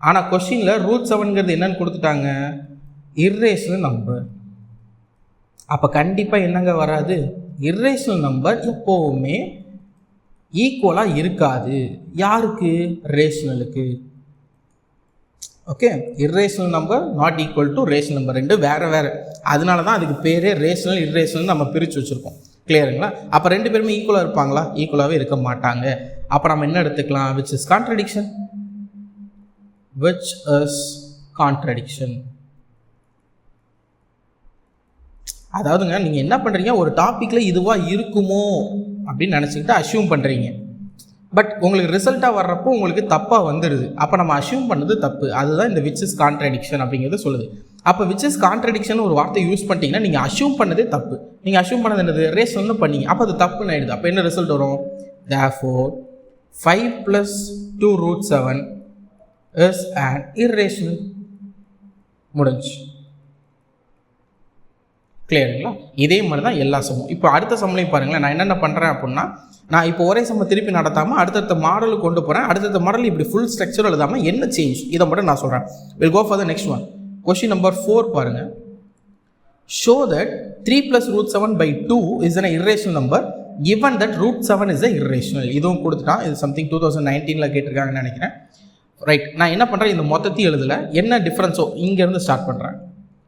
ஆனால் கொஸ்டினில் ரூட் 7ங்கிறது என்னன்னு கொடுத்துட்டாங்க? Irrational number. அப்போ கண்டிப்பாக என்னங்க வராது? இர்ரேஷனல் நம்பர் எப்போவுமே ஈக்குவலாக இருக்காது. யாருக்கு? ரேஷனலுக்கு. Okay, irrational number not equal to rational number, ரெண்டு வேறு வேறு. அதனால தான் அதுக்கு பேரே ரேஷனல் இர்ரேஷனல் நம்ம பிரித்து வச்சுருக்கோம். கிளியருங்களா? அப்போ ரெண்டு பேருமே ஈக்குவலாக இருப்பாங்களா? ஈக்குவலாகவே இருக்க மாட்டாங்க. அப்போ நம்ம என்ன எடுத்துக்கலாம்? Which is contradiction. Which is contradiction. அதாவதுங்க, நீங்கள் என்ன பண்ணுறீங்க, ஒரு டாப்பிக்கில் இதுவாக இருக்குமோ அப்படின்னு நினச்சிக்கிட்டு அஷ்யூம் பண்ணுறீங்க. பட் உங்களுக்கு ரிசல்ட்டாக வர்றப்போ உங்களுக்கு தப்பாக வந்துடுது. அப்போ நம்ம அஷ்யூம் பண்ணது தப்பு. அதுதான் இந்த விச் இஸ் கான்ட்ரடிக்ஷன் அப்படிங்கிறது சொல்லுது. அப்போ விச் இஸ் கான்ட்ரடிக்ஷன் ஒரு வார்த்தை யூஸ் பண்ணிட்டீங்கன்னா நீங்கள் அஷ்யூம் பண்ணதே தப்பு. நீங்கள் அஷ்யூம் பண்ணது என்னது? ரேஷனல்னு பண்ணீங்க. அப்போ அது தப்புன்னு ஆயிடுது. அப்போ என்ன ரிசல்ட் வரும்? therefore 5 plus 2 root 7 is an irrational. முடிஞ்சு. கிளியருங்களா? இதே மாதிரி தான் எல்லா சம்மும். இப்போ அடுத்த சம்லையும் பாருங்களேன். நான் என்னென்ன பண்ணுறேன் அப்படின்னா, நான் இப்போ ஒரே சம்மை திருப்பி நடத்தாமல் அடுத்தடுத்த மாடலுக்கு கொண்டு போகிறேன். அடுத்தடுத்த மாடல் இப்படி ஃபுல் ஸ்ட்ரக்சர் எழுதாமல் என்ன சேஞ்ச் இதை மட்டும் நான் சொல்கிறேன். Will go for the next one. Question number 4 பாருங்கள். Show that 3 plus root 7 by 2 is an irrational number given that root 7 is a irrational. இதுவும் கொடுத்துட்டான். இது சம்திங் 2019 கேட்டிருக்காங்கன்னு நினைக்கிறேன். ரைட், நான் என்ன பண்ணுறேன், இந்த மொத்தத்தையும் எழுதலை, என்ன டிஃப்ரென்ஸோ இங்கேருந்து ஸ்டார்ட் பண்ணுறேன்.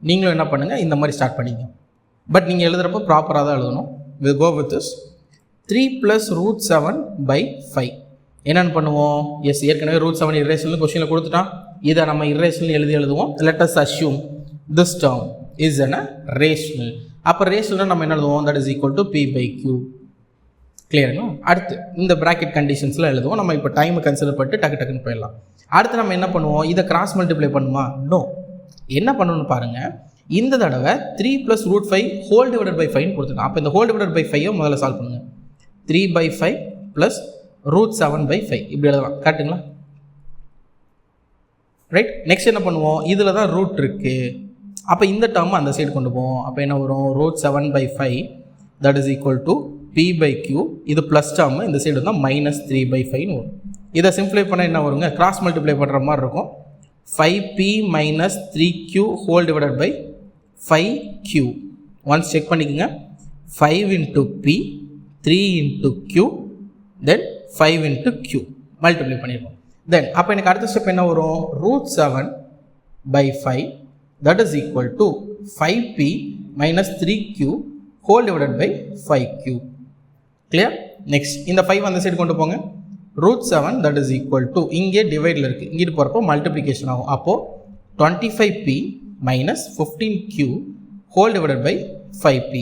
நீங்களும் என்ன பண்ணுங்கள், இந்த மாதிரி ஸ்டார்ட் பண்ணிங்க. பட் நீங்கள் எழுதுகிறப்போ ப்ராப்பராக தான் எழுதணும். Will go with this 3 plus root 7 by 5. என்னென்னு பண்ணுவோம்? எஸ், ஏற்கனவே ரூட் 7 irrational கொஸ்டினில் கொடுத்துட்டான். இதை நம்ம irrational எழுதுவோம். let us assume this term is an rational. அப்போ ரேஷனல் நம்ம என்ன எழுதுவோம்? that is equal to p by q. கிளியருங்களா? அடுத்து இந்த ப்ராக்கெட் கண்டிஷன்ஸில் எழுதுவோம். நம்ம இப்போ டைமை கன்சிடர் பண்ணிட்டு டக்குன்னு போயிடலாம். அடுத்து நம்ம என்ன பண்ணுவோம்? இதை கிராஸ் மல்டிப்ளை பண்ணுமா? நோ. என்ன பண்ணணும்னு பாருங்கள். இந்த தடவை 3 plus root 5 whole divided by 5 கொடுத்துருக்கோம். அப்போ இந்த whole divided by 5 முதல்ல சால்வ் பண்ணுங்கள். 3 by 5 plus root 7 by 5 இப்படி எழுதலாம். கரெக்டுங்களா? ரைட். நெக்ஸ்ட் என்ன பண்ணுவோம்? இதில் தான் ரூட் இருக்குது. அப்போ இந்த டேர்ம் அந்த சைடு கொண்டு போவோம். அப்போ என்ன வரும்? root 7 by 5 that is equal to p by q. இது ப்ளஸ் டேர்ம், இந்த சைடு வந்தால் -3 by 5 வரும். இதை சிம்ப்ளை பண்ணால் என்ன வருங்க? கிராஸ் மல்டிப்ளை பண்ணுற மாதிரி இருக்கும். 5p minus 3q whole divided by 5q. Once check பண்ணிக்கோங்க. 5 into p, 3 into q, then 5 into q multiply பண்ணிடுவோம். தென் அப்போ எனக்கு அடுத்த ஸ்டெப் என்ன வரும்? root 7 by 5 that is equal to 5p minus 3q whole divided by 5q. Clear? Next இந்த 5 அந்த side கொண்டு போங்க. root 7 that is equal to இங்கே டிவைடில் இருக்குது, இங்கிட்டு போகிறப்போ மல்டிப்ளிகேஷன் ஆகும். அப்போது 25p minus 15q whole divided by 5p.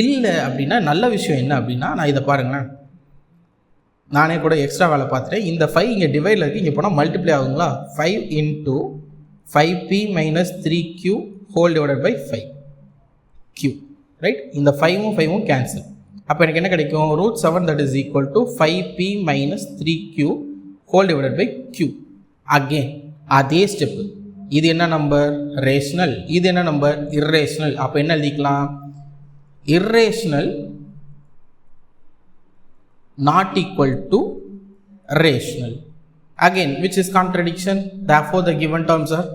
இல்லை அப்படின்னா நல்ல விஷயம் என்ன அப்படின்னா, நான் இதை பாருங்களேன், நானே கூட எக்ஸ்ட்ரா வேலை பார்த்துட்டேன். இந்த 5 இங்கே டிவைடில் இருக்குது, இங்கே போனால் மல்டிப்ளை ஆகுங்களா? 5 into 5p minus 3q whole divided by 5q. Right? இந்த 5ம் 5ம் கேன்சல். அப்போ எனக்கு என்ன கிடைக்கும்? root 7 that is equal to 5p minus 3q whole divided by q. Again அதே ஸ்டெப்பு. இது என்ன நம்பர்? ரேஷனல். இது என்ன நம்பர்? இர்ரேஷனல். அப்போ என்ன எழுதிக்கலாம்? irrational not equal to rational. Again, which is contradiction? Therefore, the given terms are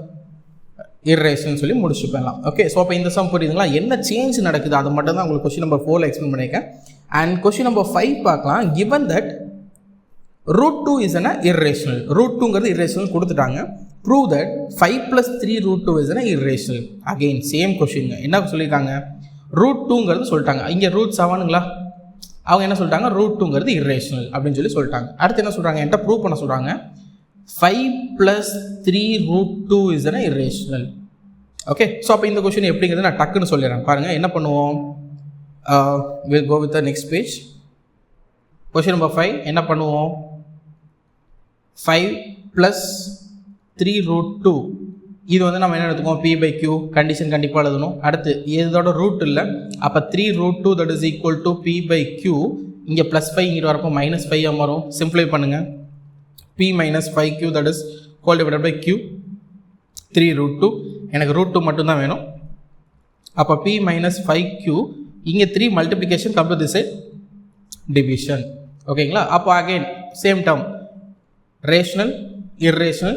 irrational சொல்லி முடிச்சு போயிடலாம். ஓகே, ஸோ அப்போ இந்த சம் புரியுதுங்களா? என்ன சேஞ்ச் நடக்குது அதை மட்டும் தான் உங்களுக்கு கொஸ்டின் நம்பர் 4ல் எக்ஸ்பிளைன் பண்ணியிருக்கேன். அண்ட் கொஸ்டின் நம்பர் 5 பார்க்கலாம். given that √2 is an irrational. √2ங்கிறது irrational கொடுத்துட்டாங்க. prove that 5 plus 3 √2 is an irrational. again same question. என்ன சொல்லியிருக்காங்க? √2ங்கிறது சொல்லிட்டாங்க. இங்கே √7ங்களா? அவங்க என்ன சொல்லிட்டாங்க? √2ங்கிறது irrational அப்படின்னு சொல்லிட்டாங்க. அடுத்து என்ன சொல்கிறாங்க? என்கிட்ட ப்ரூவ் பண்ண சொல்கிறாங்க 5 plus 3 √2 is an irrational. Okay, so அப்போ இந்த கொஸ்டின் எப்படிங்கிறது நான் டக்குன்னு சொல்லிடுறேன். பாருங்கள் என்ன பண்ணுவோம். we'll go with the next page. Question number 5 என்ன பண்ணுவோம்? 5 plus 3 √2 இது வந்து நம்ம என்ன எடுத்துக்கோம்? p/q கண்டிஷன் கண்டிப்பாக எழுதணும். அடுத்து இதோட ரூட் இல்லை, அப்போ 3 √2 that is equal to p/q. இங்கே +5 இங்கே வரப்போ -5 வரும். சிம்பிளை பண்ணுங்கள். p minus 5q that is whole divided by q. 3 √2 எனக்கு √2 மட்டும்தான் வேணும். அப்போ p minus 5q இங்கே 3 multiplication come to this side division. ஓகேங்களா? அப்போ again same term rational irrational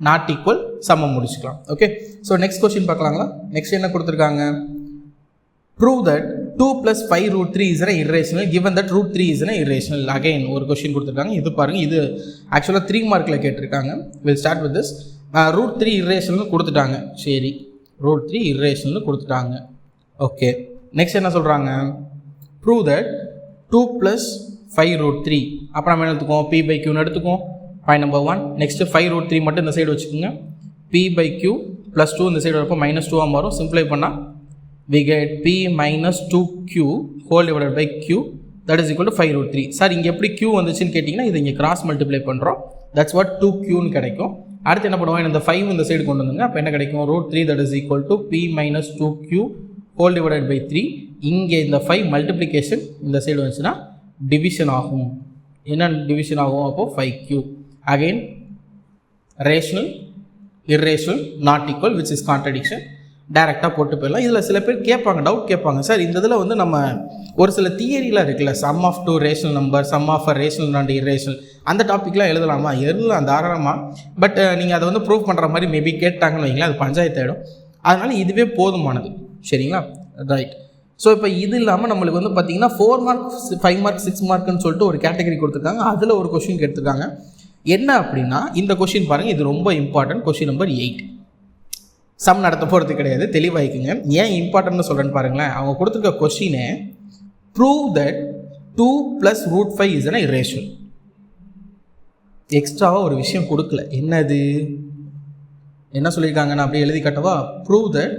not equal சமம் முடிச்சுக்கலாம். ஓகே, ஸோ நெக்ஸ்ட் கொஸ்டின் பார்க்கலாங்களா? நெக்ஸ்ட் என்ன கொடுத்துருக்காங்க? prove that 2 plus 5 √3 is an irrational given that √3 is an irrational. again ஒரு question கொடுத்துருக்காங்க. இது பாருங்கள், இது ஆக்சுவலாக 3 மார்க்கில் கேட்டிருக்காங்க. Will start with this. √3 irrational கொடுத்துட்டாங்க. சரி, √3 irrational கொடுத்துட்டாங்க. ஓகே, நெக்ஸ்ட் என்ன சொல்கிறாங்க? prove that 2 plus 5 √3. அப்போ நம்ம என்ன எடுத்துக்கோம்? p/qன்னு எடுத்துக்கோம். Point number 1. நெக்ஸ்ட்டு 5 √3 மட்டும் இந்த சைடு வச்சுக்கோங்க. p/q + 2 இந்த சைடு வரப்போ -2 வரும். சிம்பிளை பண்ணால் we get p minus 2q whole divided by q that is equal to 5 √3. Sir இங்கே எப்படி q வந்துச்சுன்னு கேட்டிங்கன்னா இது இங்கே கிராஸ் மல்டிப்ளை பண்ணுறோம். தட்ஸ் வாட் 2qன்னு கிடைக்கும். அடுத்து என்ன பண்ணுவோம்? இந்த 5 இந்த சைடு கொண்டு வந்துங்க. அப்போ என்ன கிடைக்கும்? √3 that is equal to p minus 2q whole divided by 3. இங்கே இந்த 5 மல்டிப்ளிகேஷன் இந்த சைடு வந்துச்சுன்னா டிவிஷன் ஆகும். என்ன டிவிஷன் ஆகும்? அப்போது 5q. Again rational irrational not equal which is contradiction. டேரெக்டாக போட்டு போயிடலாம். இதில் சில பேர் கேட்பாங்க, டவுட் கேட்பாங்க, சார் இந்த இதில் வந்து நம்ம ஒரு சில தியரிலாம் இருக்குல்ல, sum of 2 rational number, sum of a rational and irrational, அந்த டாப்பிக்லாம் எழுதலாமா? எழுதலாம் தாராளமாக. பட் நீங்கள் அதை வந்து ப்ரூவ் பண்ணுற மாதிரி மேபி கேட்டாங்கன்னு வைங்களேன், அது பஞ்சாயத்து ஆகிடும். அதனால் இதுவே போதுமானது. சரிங்களா? ரைட். ஸோ இப்போ இது இல்லாமல் நம்மளுக்கு வந்து பார்த்தீங்கன்னா 4 மார்க் 5 மார்க் 6 மார்க்குன்னு சொல்லிட்டு ஒரு கேட்டகரி கொடுத்துருக்காங்க. அதில் ஒரு கொஷின் எடுத்துருக்காங்க. என்ன அப்படின்னா இந்த கொஷின் பாருங்கள், இது ரொம்ப இம்பார்ட்டன்ட். கொஷின் நம்பர் 8 சம் நடத்த போகிறது கிடையாது, தெளிவாகிக்குங்க. ஏன் இம்பார்ட்டன்ட்னு சொல்கிறேன்னு பாருங்களேன். அவங்க கொடுத்துருக்க கொஷினே prove that 2 plus √5 is an irrational. எக்ஸ்ட்ராவாக ஒரு விஷயம் கொடுக்கல. என்னது என்ன சொல்லியிருக்காங்க? நான் அப்படியே எழுதி காட்டவா? Prove that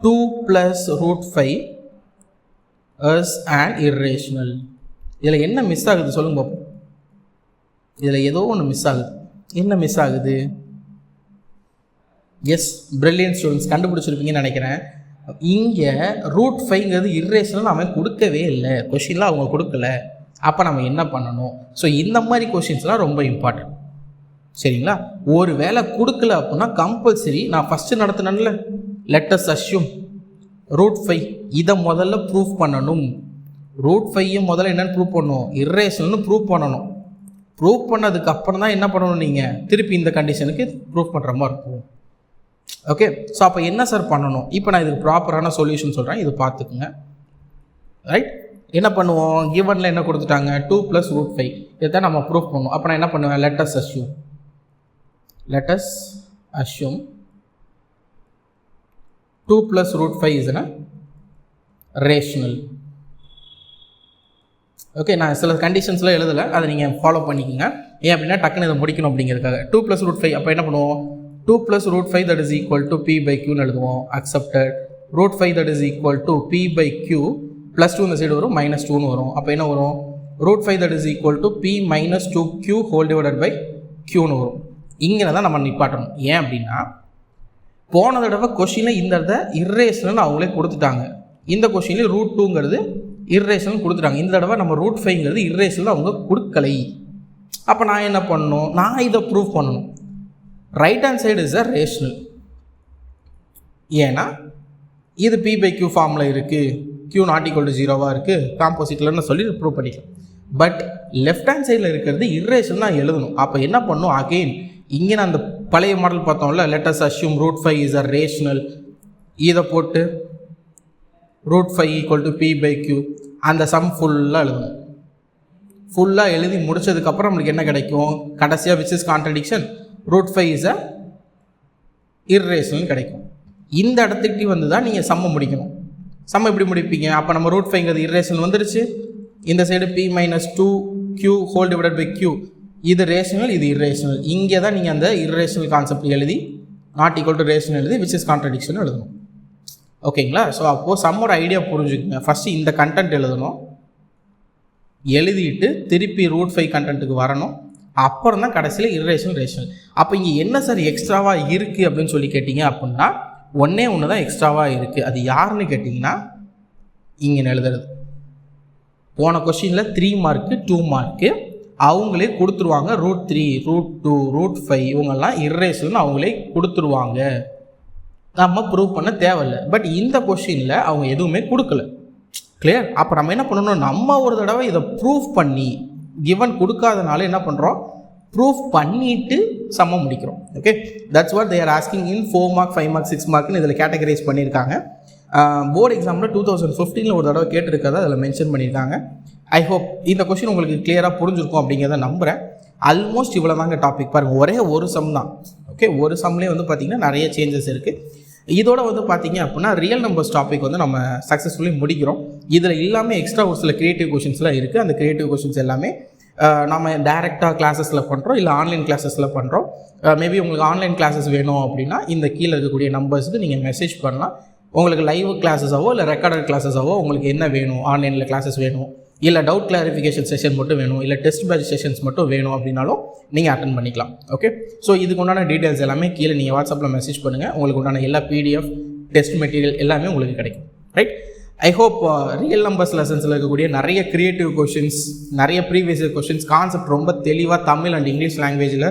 2 plus √5 is an irrational. இதில் என்ன மிஸ் ஆகுது சொல்லுங்க பார்ப்போம். இதில் ஏதோ ஒன்று மிஸ் ஆகுது. என்ன மிஸ் ஆகுது? எஸ், பிரில்லியன்ட் ஸ்டூடெண்ட்ஸ் கண்டுபிடிச்சிருப்பீங்கன்னு நினைக்கிறேன். இங்கே √5ங்கிறது irrational அவன் கொடுக்கவே இல்லை. கொஷினில் அவங்க கொடுக்கல. அப்போ நம்ம என்ன பண்ணணும்? ஸோ இந்த மாதிரி கொஷின்ஸ்லாம் ரொம்ப இம்பார்ட்டன்ட். சரிங்களா? ஒரு வேளை கொடுக்கல அப்படின்னா கம்பல்சரி நான் ஃபஸ்ட்டு நடத்தினேன்ல, லெட் அஸ் அஸ்யூம் √5 இதை முதல்ல ப்ரூஃப் பண்ணணும். √5 முதல்ல என்னென்னு ப்ரூவ் பண்ணணும்? irrationalனு ப்ரூவ் பண்ணணும். ப்ரூவ் பண்ணதுக்கு அப்புறம் தான் என்ன பண்ணணும்? நீங்கள் திருப்பி இந்த கண்டிஷனுக்கு ப்ரூவ் பண்ணுற மாதிரி இருக்கும். ஓகே, ஸோ அப்போ என்ன சார் பண்ணணும்? இப்போ நான் இதுக்கு ப்ராப்பரான சொல்யூஷன் சொல்கிறேன், இது பார்த்துக்குங்க. ரைட், என்ன பண்ணுவோம்? கிவனில் என்ன கொடுத்துட்டாங்க? 2 plus √5 இதை தான் நம்ம ப்ரூஃப் பண்ணுவோம். அப்போ நான் என்ன பண்ணுவேன்? let us assume 2 plus √5 is a rational. Okay, நான் சில கண்டிஷன்ஸ்லாம் எழுதலை, அதை நீங்கள் ஃபாலோ பண்ணிக்கோங்க. ஏன் அப்படின்னா டக்குன்னு இதை முடிக்கணும் அப்படிங்கிறதுக்காக. 2 plus √5 அப்போ என்ன பண்ணுவோம்? 2 plus √5 that is equal to p/qன்னு எழுதுவோம். accepted. √5 that is equal to p/q +2 இந்த சைடு வரும், -2ன்னு வரும். அப்போ என்ன வரும்? √5 that is equal to p minus 2q whole divided by qன்னு வரும். இங்கே தான் நம்ம நிப்பாட்டணும். ஏன் அப்படின்னா போன தடவை கொஷினில் இந்த இடத்த irrational அவங்களே கொடுத்துட்டாங்க. இந்த கொஷினில் √2ங்கிறது irrational கொடுத்துட்டாங்க. இந்த தடவை நம்ம √5ங்கிறது irrational அவங்க கொடுக்கலை. அப்போ நான் என்ன பண்ணணும்? நான் இதை ப்ரூவ் பண்ணணும். Right hand side is a rational. ஏன்னா இது p/q ஃபார்மில் இருக்குது, q நாட் ஈக்குவல் டு 0வாக இருக்குது, காம்போசிட்லன்னு சொல்லி ப்ரூவ் பண்ணிக்கலாம். பட் லெஃப்ட் ஹேண்ட் சைடில் இருக்கிறது irrational தான் எழுதணும். அப்போ என்ன பண்ணணும்? அகெயின் இங்கே நான் அந்த பழைய மாடல் பார்த்தோம்ல, let us assume root 5 is a rational, இதை போட்டு root 5 equal to p by q, அந்த சம் ஃபுல்லாக எழுதணும். ஃபுல்லாக எழுதி முடிச்சதுக்கப்புறம் நம்மளுக்கு என்ன கிடைக்கும், கடைசியாக which is contradiction, root 5 is a irrational கிடைக்கும். இந்த இடத்துக்கு வந்து தான் நீங்கள் சம்ம முடிக்கணும். சம்ம எப்படி முடிப்பீங்க, அப்போ நம்ம root 5ங்கிறது irrational வந்துருச்சு, இந்த side p minus 2q whole divided by q, இது ரேஷனல் இது irrational. இங்கே தான் நீங்கள் அந்த irrational கான்செப்ட் எழுதி நாட் ஈக்குவல் டு ரேஷனல் எழுதி which is contradiction எழுதணும். ஓகேங்களா? ஸோ அப்போது சம்மோட ஐடியா புரிஞ்சுக்குங்க. ஃபஸ்ட்டு இந்த கண்டென்ட் எழுதணும், எழுதிட்டு திருப்பி root 5 கண்டென்ட்டுக்கு வரணும், அப்புறம் தான் கடைசியில் irrational ரேஷனல். அப்போ இங்கே என்ன சார் எக்ஸ்ட்ராவாக இருக்குது அப்படின்னு சொல்லி கேட்டிங்க அப்படின்னா ஒன்றே ஒன்று தான் எக்ஸ்ட்ராவாக இருக்குது. அது யாருன்னு கேட்டிங்கன்னா இங்கே எழுதுறது. போன கொஸ்டினில் 3 மார்க்கு 2 மார்க்கு அவங்களே கொடுத்துருவாங்க. root 3 root 2 root 5 இவங்கெல்லாம் irrational அவங்களே கொடுத்துருவாங்க, நம்ம ப்ரூவ் பண்ண தேவையில்லை. பட் இந்த கொஸ்டினில் அவங்க எதுவுமே கொடுக்கல. கிளியர்? அப்போ நம்ம என்ன பண்ணணும், நம்ம ஒரு தடவை இதை ப்ரூஃப் பண்ணி கிவன் கொடுக்காதனால என்ன பண்ணுறோம், ப்ரூஃப் பண்ணிவிட்டு சம்ம முடிக்கிறோம். Okay, that's what they are asking in 4 mark 5 mark 6 மார்க்னு இதில் கேட்டகரைஸ் பண்ணியிருக்காங்க. போர்டு எக்ஸாமில் 2015 ஒரு தடவை கேட்டிருக்கதை அதில் மென்ஷன் பண்ணியிருக்காங்க. ஐ ஹோப் இந்த கொஸ்டின் உங்களுக்கு கிளியராக புரிஞ்சிருக்கும் அப்படிங்கிறத நம்புகிறேன். ஆல்மோஸ்ட் இவ்வளோ தாங்க டாபிக். பாருங்கள், ஒரே ஒரு சம் தான். ஓகே, ஒரு சம்லேயே வந்து பார்த்திங்கன்னா நிறைய சேஞ்சஸ் இருக்குது. இதோட வந்து பார்த்திங்க அப்படின்னா ரியல் நம்பர்ஸ் டாபிக் வந்து நம்ம சக்ஸஸ்ஃபுல்லி முடிக்கிறோம். இதில் எல்லாமே எக்ஸ்ட்ரா ஒரு சில க்ரியேட்டிவ் கொஷின்ஸ்லாம் இருக்குது. அந்த க்ரியேட்டிவ் கொஷின்ஸ் எல்லாமே நம்ம டேரெக்டாக கிளாஸஸில் பண்ணுறோம், இல்லை ஆன்லைன் கிளாஸஸில் பண்ணுறோம். மேபி உங்களுக்கு ஆன்லைன் கிளாஸஸ் வேணும் அப்படின்னா இந்த கீழே இருக்கக்கூடிய நம்பர்ஸுக்கு நீங்கள் மெசேஜ் பண்ணலாம். உங்களுக்கு லைவ் கிளாஸஸாவோ இல்லை ரெக்கார்டட் கிளாஸஸாவோ உங்களுக்கு என்ன வேணும், ஆன்லைனில் கிளாஸஸ் வேணும், இல்லை டவுட் கிளாரிஃபிகேஷன் செஷன் மட்டும் வேணும், இல்லை டெஸ்ட் பேட்ச் செஷன்ஸ் மட்டும் வேணும் அப்படின்னாலும் நீங்கள் அட்டன் பண்ணிக்கலாம். ஓகே, ஸோ இதுக்கு உண்டான டீட்டெயில்ஸ் எல்லாமே கீழே நீங்கள் வாட்ஸ்அப்பில் மெசேஜ் பண்ணுங்கள். உங்களுக்கு உண்டான எல்லா பிடிஎஃப் டெஸ்ட் மெட்டீரியல் எல்லாமே உங்களுக்கு கிடைக்கும். Right? I hope real numbers லெசன்ஸில் இருக்கக்கூடிய நிறைய க்ரியேட்டிவ் கொஷின்ஸ், நிறைய ப்ரீவியஸ் கொஷின்ஸ், கான்செப்ட் ரொம்ப தெளிவாக தமிழ் அண்ட் இங்கிலீஷ் லாங்குவேஜில்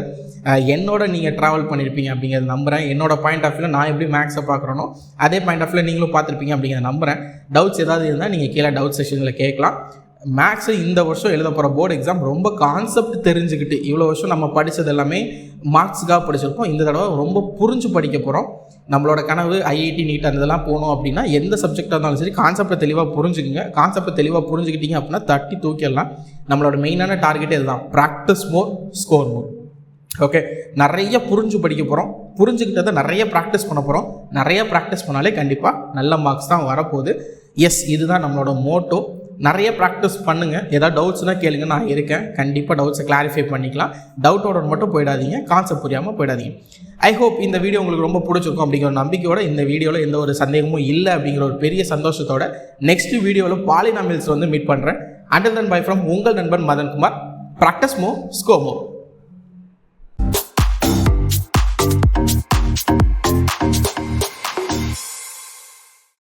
என்னோட நீங்கள் ட்ராவல் பண்ணியிருப்பீங்க அப்படிங்கிறத நம்புகிறேன். என்னோட பாயிண்ட் ஆஃப் வியூவில் நான் எப்படி மேக்ஸை பார்க்குறனோ அதே பாயிண்ட் ஆஃப் வியூவில் நீங்களும் பார்த்துருப்பீங்க அப்படிங்கிறத நம்புகிறேன். டவுட்ஸ் ஏதாவது இருந்தால் நீங்கள் கீழே டவுட் செஷனில் கேட்கலாம். மேக்ஸு இந்த வருஷம் எழுத போகிற போர்டு எக்ஸாம் ரொம்ப கான்செப்ட் தெரிஞ்சுக்கிட்டு, இவ்வளோ வருஷம் நம்ம படித்தது எல்லாமே மார்க்ஸுக்காக படிச்சிருப்போம், இந்த தடவை ரொம்ப புரிஞ்சு படிக்க போகிறோம். நம்மளோட கனவு ஐஐடி நீட் அந்த இதெல்லாம் போகணும் அப்படின்னா எந்த சப்ஜெக்டாக இருந்தாலும் சரி கான்செப்டை தெளிவாக புரிஞ்சுக்குங்க. கான்செப்டை தெளிவாக புரிஞ்சுக்கிட்டீங்க அப்படின்னா தட்டி தூக்கிடலாம். நம்மளோட மெயினான டார்கெட்டே இதுதான், ப்ராக்டிஸ் மோர் ஸ்கோர் மோர். ஓகே, நிறைய புரிஞ்சு படிக்க போகிறோம், புரிஞ்சுக்கிட்டதை நிறைய ப்ராக்டிஸ் பண்ண போகிறோம். நிறைய ப்ராக்டிஸ் பண்ணாலே கண்டிப்பாக நல்ல மார்க்ஸ் தான் வரப்போகுது. எஸ், இதுதான் நம்மளோட மோட்டோ. நிறைய ப்ராக்டிஸ் பண்ணுங்கள். ஏதாவது டவுட்ஸ்னால் கேளுங்க, நான் இருக்கேன். கண்டிப்பாக டவுட்ஸை கிளாரிஃபை பண்ணிக்கலாம். டவுட்டோட மட்டும் போயிடாதீங்க, கான்செப்ட் புரியாமல் போயிடாதீங்க. ஐ ஹோப் இந்த வீடியோ உங்களுக்கு ரொம்ப பிடிச்சிருக்கும் அப்படிங்கிற ஒரு நம்பிக்கையோட இந்த வீடியோவில் எந்த ஒரு சந்தேகமும் இல்லை அப்படிங்கிற ஒரு பெரிய சந்தோஷத்தோட நெக்ஸ்ட் வீடியோவில் பாலினாமியல்ஸ் வந்து மீட் பண்ணுறேன். அண்டில் தென் பை ஃப்ரம் உங்கள் நண்பன் மதன்குமார். ப்ராக்டிஸ் மோர், ஸ்கோர் மோர்.